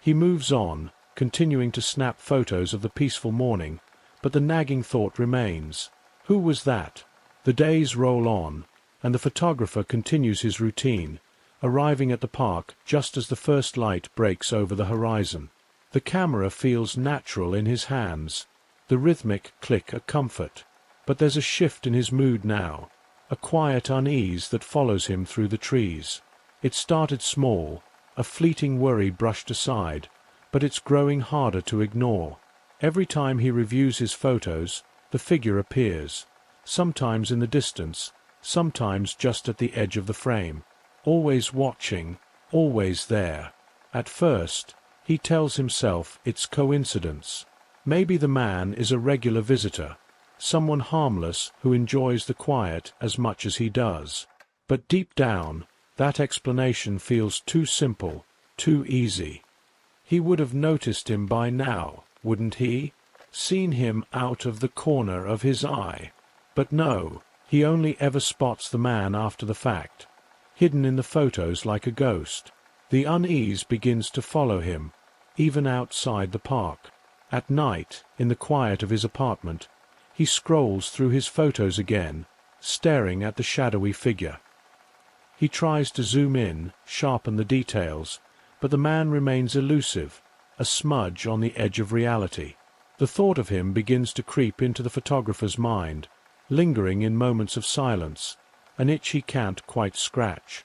He moves on, continuing to snap photos of the peaceful morning, but the nagging thought remains. Who was that? The days roll on, and the photographer continues his routine, arriving at the park just as the first light breaks over the horizon. The camera feels natural in his hands, the rhythmic click a comfort. But there's a shift in his mood now, a quiet unease that follows him through the trees. It started small, a fleeting worry brushed aside, but it's growing harder to ignore. Every time he reviews his photos, the figure appears, sometimes in the distance, sometimes just at the edge of the frame. Always watching, always there. At first, he tells himself it's coincidence. Maybe the man is a regular visitor, someone harmless who enjoys the quiet as much as he does. But deep down, that explanation feels too simple, too easy. He would have noticed him by now, wouldn't he? Seen him out of the corner of his eye. But no, he only ever spots the man after the fact, hidden in the photos like a ghost. The unease begins to follow him, even outside the park. At night, in the quiet of his apartment, he scrolls through his photos again, staring at the shadowy figure. He tries to zoom in, sharpen the details, but the man remains elusive, a smudge on the edge of reality. The thought of him begins to creep into the photographer's mind, lingering in moments of silence, an itch he can't quite scratch.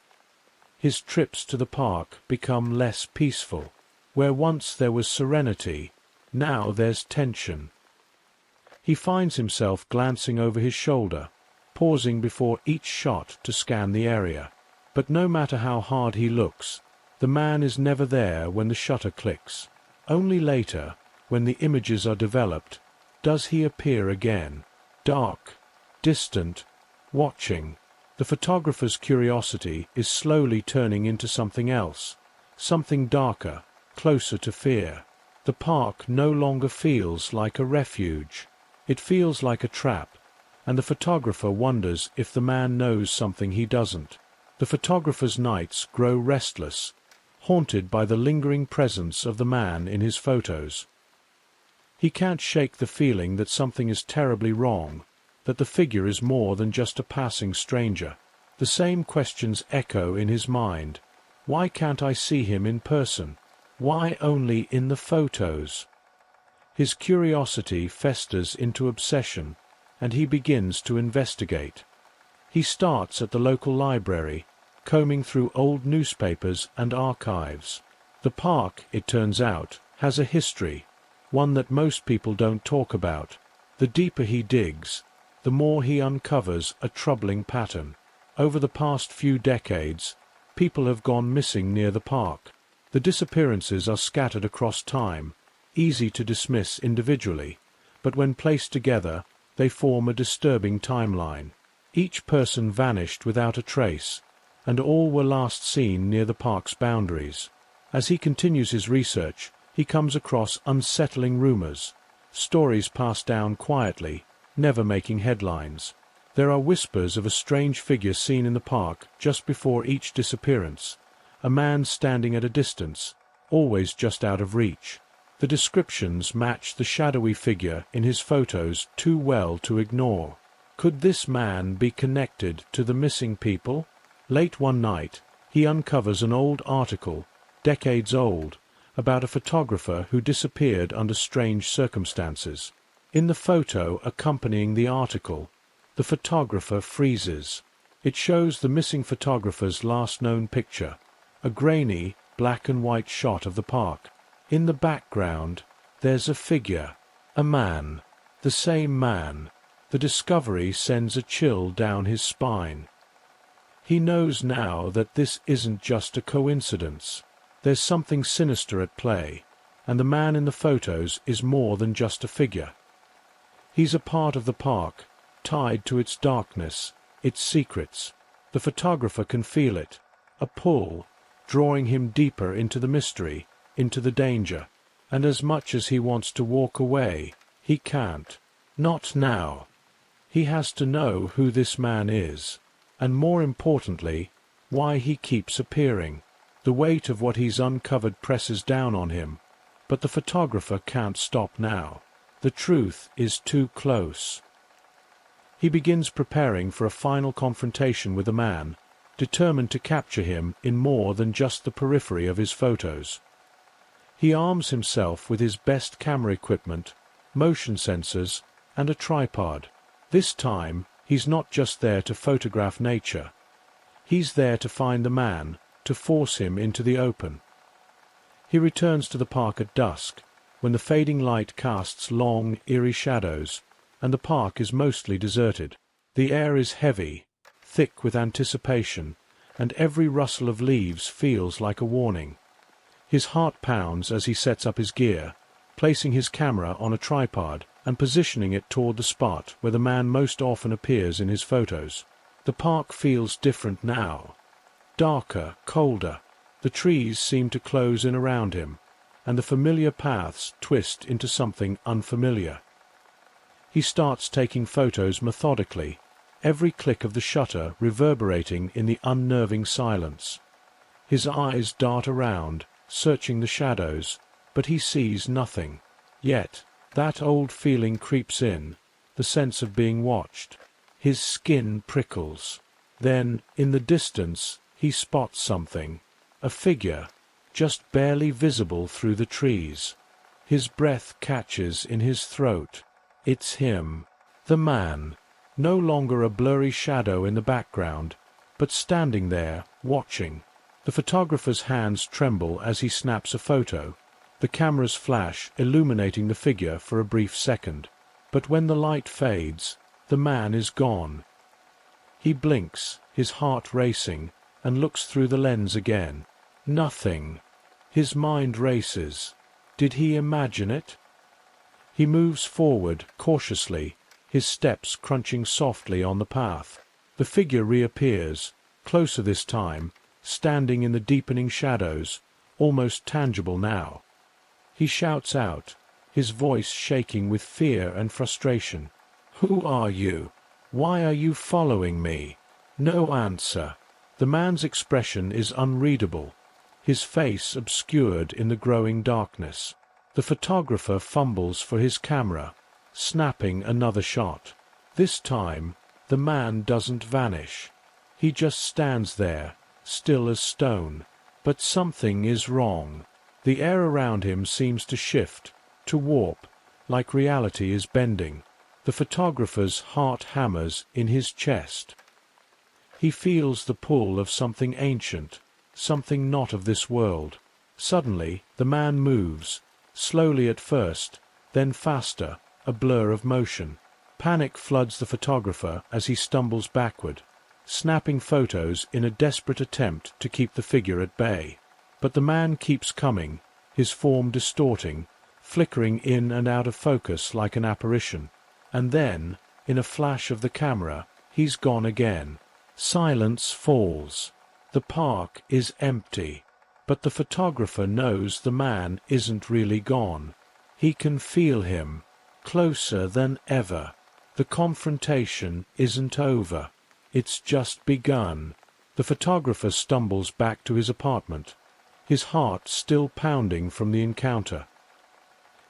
His trips to the park become less peaceful. Where once there was serenity, now there's tension. He finds himself glancing over his shoulder, pausing before each shot to scan the area. But no matter how hard he looks, the man is never there when the shutter clicks. Only later, when the images are developed, does he appear again, dark, distant, watching. The photographer's curiosity is slowly turning into something else, something darker, closer to fear. The park no longer feels like a refuge. It feels like a trap, and the photographer wonders if the man knows something he doesn't. The photographer's nights grow restless, haunted by the lingering presence of the man in his photos. He can't shake the feeling that something is terribly wrong, that the figure is more than just a passing stranger. The same questions echo in his mind. Why can't I see him in person? Why only in the photos? His curiosity festers into obsession, and he begins to investigate. He starts at the local library, combing through old newspapers and archives. The park, it turns out, has a history, one that most people don't talk about. The deeper he digs, the more he uncovers a troubling pattern. Over the past few decades, people have gone missing near the park. The disappearances are scattered across time, easy to dismiss individually, but when placed together, they form a disturbing timeline. Each person vanished without a trace, and all were last seen near the park's boundaries. As he continues his research, he comes across unsettling rumors, stories passed down quietly, never making headlines. There are whispers of a strange figure seen in the park just before each disappearance, a man standing at a distance, always just out of reach. The descriptions match the shadowy figure in his photos too well to ignore. Could this man be connected to the missing people? Late one night, he uncovers an old article, decades old, about a photographer who disappeared under strange circumstances. In the photo accompanying the article, the photographer freezes. It shows the missing photographer's last known picture, a grainy, black and white shot of the park. In the background, there's a figure, a man, the same man. The discovery sends a chill down his spine. He knows now that this isn't just a coincidence. There's something sinister at play, and the man in the photos is more than just a figure. He's a part of the park, tied to its darkness, its secrets. The photographer can feel it, a pull, drawing him deeper into the mystery, into the danger. And as much as he wants to walk away, he can't. Not now. He has to know who this man is, and more importantly, why he keeps appearing. The weight of what he's uncovered presses down on him, but the photographer can't stop now. The truth is too close. He begins preparing for a final confrontation with the man, determined to capture him in more than just the periphery of his photos. He arms himself with his best camera equipment, motion sensors, and a tripod. This time, he's not just there to photograph nature. He's there to find the man, to force him into the open. He returns to the park at dusk, when the fading light casts long, eerie shadows, and the park is mostly deserted. The air is heavy, thick with anticipation, and every rustle of leaves feels like a warning. His heart pounds as he sets up his gear, placing his camera on a tripod and positioning it toward the spot where the man most often appears in his photos. The park feels different now. Darker, colder. The trees seem to close in around him, and the familiar paths twist into something unfamiliar. He starts taking photos methodically, every click of the shutter reverberating in the unnerving silence. His eyes dart around, searching the shadows, but he sees nothing. Yet, that old feeling creeps in, the sense of being watched. His skin prickles. Then, in the distance, he spots something. A figure, just barely visible through the trees. His breath catches in his throat. It's him. The man. No longer a blurry shadow in the background, but standing there, watching. The photographer's hands tremble as he snaps a photo, the camera's flash illuminating the figure for a brief second. But when the light fades, the man is gone. He blinks, his heart racing, and looks through the lens again. Nothing. His mind races. Did he imagine it? He moves forward, cautiously, his steps crunching softly on the path. The figure reappears, closer this time, standing in the deepening shadows, almost tangible now. He shouts out, his voice shaking with fear and frustration. "Who are you? Why are you following me?" No answer. The man's expression is unreadable, his face obscured in the growing darkness. The photographer fumbles for his camera, snapping another shot. This time, the man doesn't vanish. He just stands there, still as stone. But something is wrong. The air around him seems to shift, to warp, like reality is bending. The photographer's heart hammers in his chest. He feels the pull of something ancient, something not of this world. Suddenly, the man moves, slowly at first, then faster, a blur of motion. Panic floods the photographer as he stumbles backward, snapping photos in a desperate attempt to keep the figure at bay. But the man keeps coming, his form distorting, flickering in and out of focus like an apparition. And then, in a flash of the camera, he's gone again. Silence falls. The park is empty. But the photographer knows the man isn't really gone. He can feel him, closer than ever. The confrontation isn't over. It's just begun. The photographer stumbles back to his apartment, his heart still pounding from the encounter.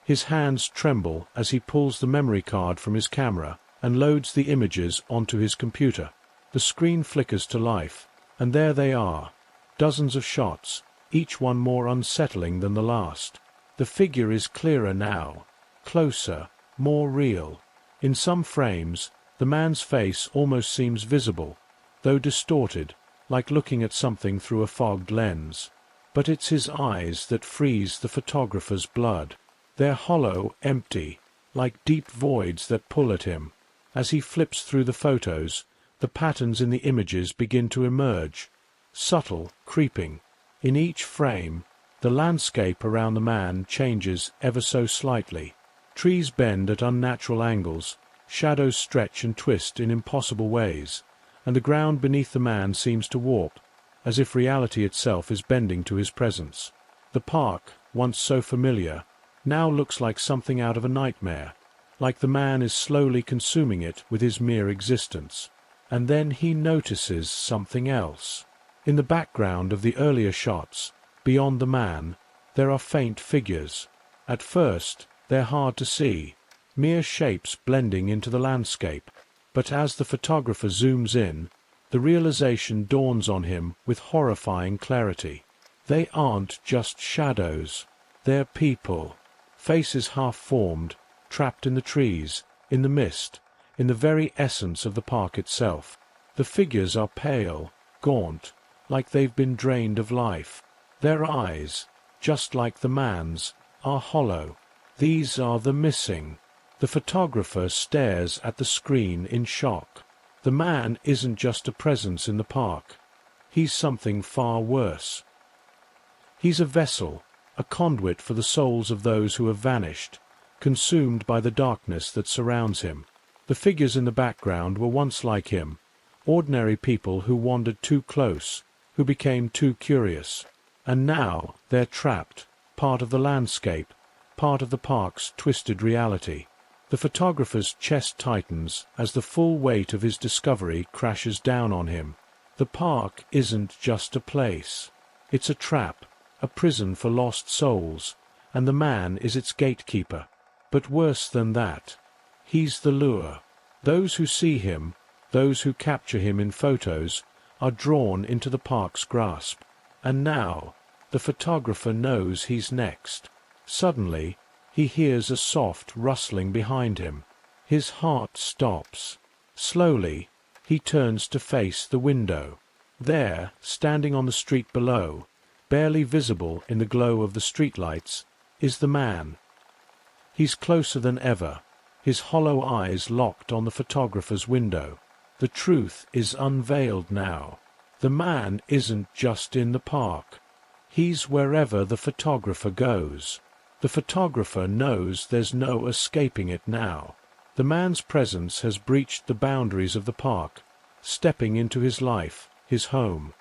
His hands tremble as he pulls the memory card from his camera and loads the images onto his computer. The screen flickers to life, and there they are, dozens of shots, each one more unsettling than the last. The figure is clearer now, closer, more real. In some frames, the man's face almost seems visible, though distorted, like looking at something through a fogged lens. But it's his eyes that freeze the photographer's blood. They're hollow, empty, like deep voids that pull at him. As he flips through the photos, the patterns in the images begin to emerge, subtle, creeping. In each frame, the landscape around the man changes ever so slightly. Trees bend at unnatural angles, shadows stretch and twist in impossible ways, and the ground beneath the man seems to warp, as if reality itself is bending to his presence. The park, once so familiar, now looks like something out of a nightmare, like the man is slowly consuming it with his mere existence. And then he notices something else. In the background of the earlier shots, beyond the man, there are faint figures. At first, they're hard to see, mere shapes blending into the landscape. But as the photographer zooms in, the realization dawns on him with horrifying clarity. They aren't just shadows. They're people. Faces half-formed, trapped in the trees, in the mist, in the very essence of the park itself. The figures are pale, gaunt, like they've been drained of life. Their eyes, just like the man's, are hollow. These are the missing. The photographer stares at the screen in shock. The man isn't just a presence in the park. He's something far worse. He's a vessel, a conduit for the souls of those who have vanished, consumed by the darkness that surrounds him. The figures in the background were once like him, ordinary people who wandered too close, who became too curious. And now they're trapped, part of the landscape, part of the park's twisted reality. The photographer's chest tightens as the full weight of his discovery crashes down on him. The park isn't just a place. It's a trap, a prison for lost souls, and the man is its gatekeeper. But worse than that, he's the lure. Those who see him, those who capture him in photos, are drawn into the park's grasp. And now, the photographer knows he's next. Suddenly, he hears a soft rustling behind him. His heart stops. Slowly, he turns to face the window. There, standing on the street below, barely visible in the glow of the streetlights, is the man. He's closer than ever, his hollow eyes locked on the photographer's window. The truth is unveiled now. The man isn't just in the park. He's wherever the photographer goes. The photographer knows there's no escaping it now. The man's presence has breached the boundaries of the park, stepping into his life, his home.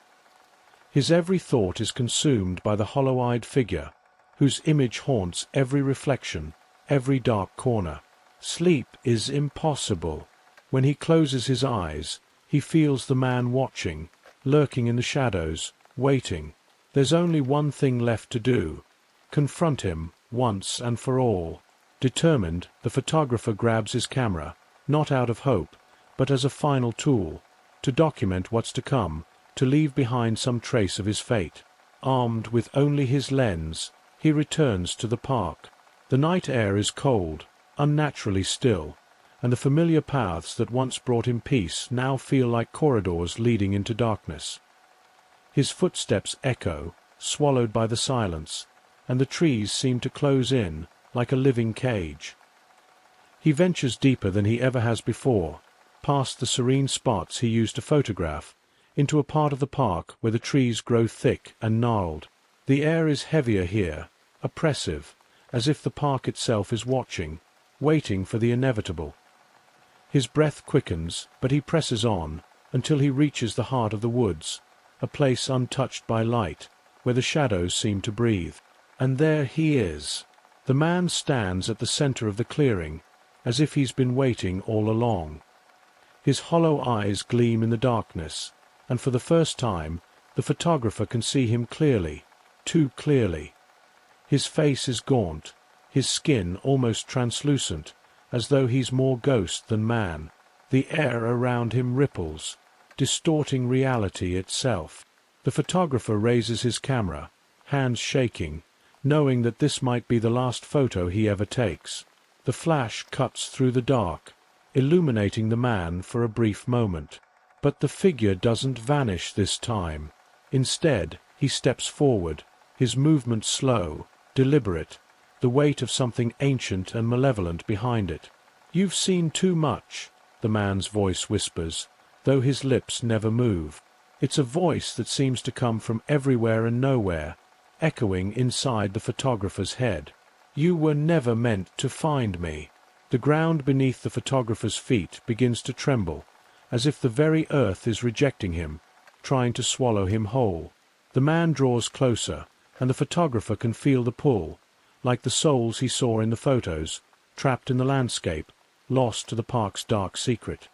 His every thought is consumed by the hollow-eyed figure, whose image haunts every reflection, every dark corner. Sleep is impossible. When he closes his eyes, he feels the man watching, lurking in the shadows, waiting. There's only one thing left to do: confront him, once and for all. Determined, the photographer grabs his camera, not out of hope, but as a final tool, to document what's to come, to leave behind some trace of his fate. Armed with only his lens, he returns to the park. The night air is cold, unnaturally still, and the familiar paths that once brought him peace now feel like corridors leading into darkness. His footsteps echo, swallowed by the silence, and the trees seem to close in, like a living cage. He ventures deeper than he ever has before, past the serene spots he used to photograph, into a part of the park where the trees grow thick and gnarled. The air is heavier here, oppressive, as if the park itself is watching, waiting for the inevitable. His breath quickens, but he presses on, until he reaches the heart of the woods, a place untouched by light, where the shadows seem to breathe. And there he is. The man stands at the center of the clearing, as if he's been waiting all along. His hollow eyes gleam in the darkness, and for the first time, the photographer can see him clearly, too clearly. His face is gaunt, his skin almost translucent, as though he's more ghost than man. The air around him ripples, distorting reality itself. The photographer raises his camera, hands shaking, knowing that this might be the last photo he ever takes. The flash cuts through the dark, illuminating the man for a brief moment. But the figure doesn't vanish this time. Instead, he steps forward, his movement slow, deliberate, the weight of something ancient and malevolent behind it. "You've seen too much," the man's voice whispers, though his lips never move. It's a voice that seems to come from everywhere and nowhere, echoing inside the photographer's head. "You were never meant to find me." The ground beneath the photographer's feet begins to tremble, as if the very earth is rejecting him, trying to swallow him whole. The man draws closer, and the photographer can feel the pull, like the souls he saw in the photos, trapped in the landscape, lost to the park's dark secret.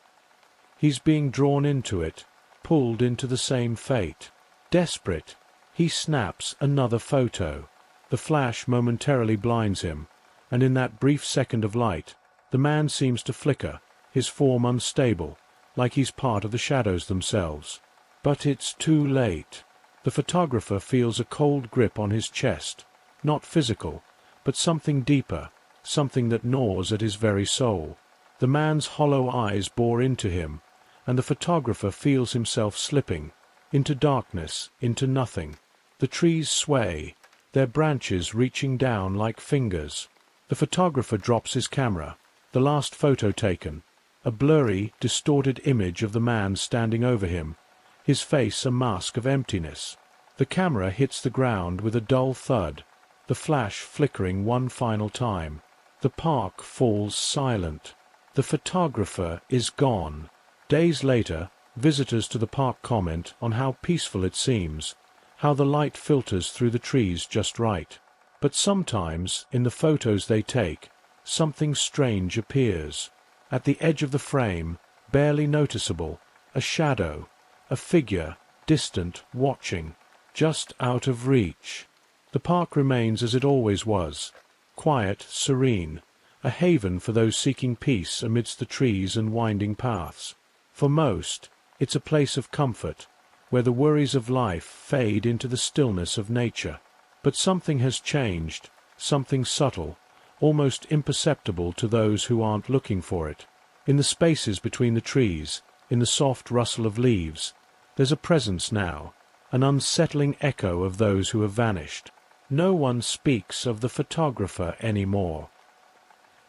He's being drawn into it, pulled into the same fate. Desperate, he snaps another photo. The flash momentarily blinds him, and in that brief second of light, the man seems to flicker, his form unstable, like he's part of the shadows themselves. But it's too late. The photographer feels a cold grip on his chest, not physical, but something deeper, something that gnaws at his very soul. The man's hollow eyes bore into him, and the photographer feels himself slipping, into darkness, into nothing. The trees sway, their branches reaching down like fingers. The photographer drops his camera, the last photo taken, a blurry, distorted image of the man standing over him, his face a mask of emptiness. The camera hits the ground with a dull thud, the flash flickering one final time. The park falls silent. The photographer is gone. Days later, visitors to the park comment on how peaceful it seems, how the light filters through the trees just right. But sometimes, in the photos they take, something strange appears. At the edge of the frame, barely noticeable, a shadow, a figure, distant, watching. just out of reach. The park remains as it always was, quiet, serene, a haven for those seeking peace amidst the trees and winding paths. For most, it's a place of comfort, where the worries of life fade into the stillness of nature. But something has changed, something subtle, almost imperceptible to those who aren't looking for it. In the spaces between the trees, in the soft rustle of leaves, there's a presence now, an unsettling echo of those who have vanished. No one speaks of the photographer anymore.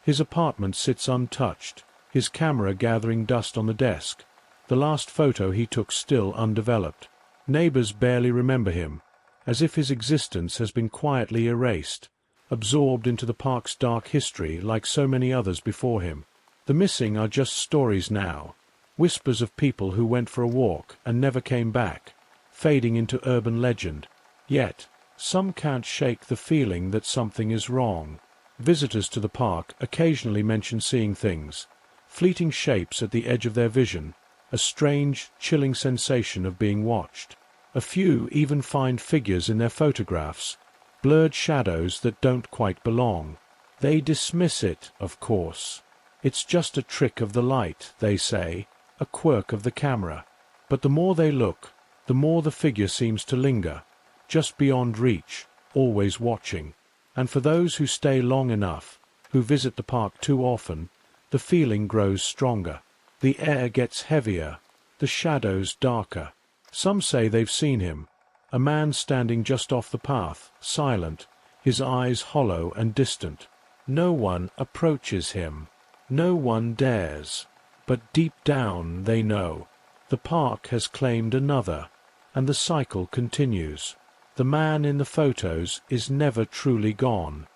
His apartment sits untouched, his camera gathering dust on the desk, the last photo he took still undeveloped. Neighbors barely remember him, as if his existence has been quietly erased, absorbed into the park's dark history like so many others before him. The missing are just stories now, whispers of people who went for a walk and never came back, fading into urban legend. Yet, some can't shake the feeling that something is wrong. Visitors to the park occasionally mention seeing things, fleeting shapes at the edge of their vision, a strange, chilling sensation of being watched. A few even find figures in their photographs, blurred shadows that don't quite belong. They dismiss it, of course. It's just a trick of the light, they say, a quirk of the camera. But the more they look, the more the figure seems to linger, just beyond reach, always watching. And for those who stay long enough, who visit the park too often, the feeling grows stronger. The air gets heavier, the shadows darker. Some say they've seen him, a man standing just off the path, silent, his eyes hollow and distant. No one approaches him. No one dares. But deep down they know. The park has claimed another, and the cycle continues. The man in the photos is never truly gone.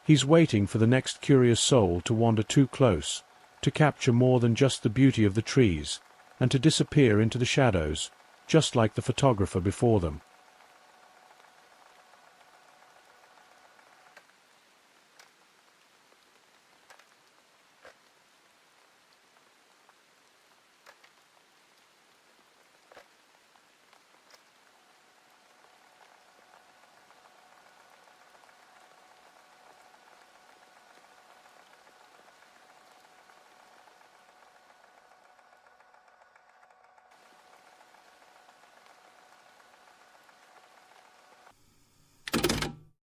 He's waiting for the next curious soul to wander too close, to capture more than just the beauty of the trees, and to disappear into the shadows, just like the photographer before them.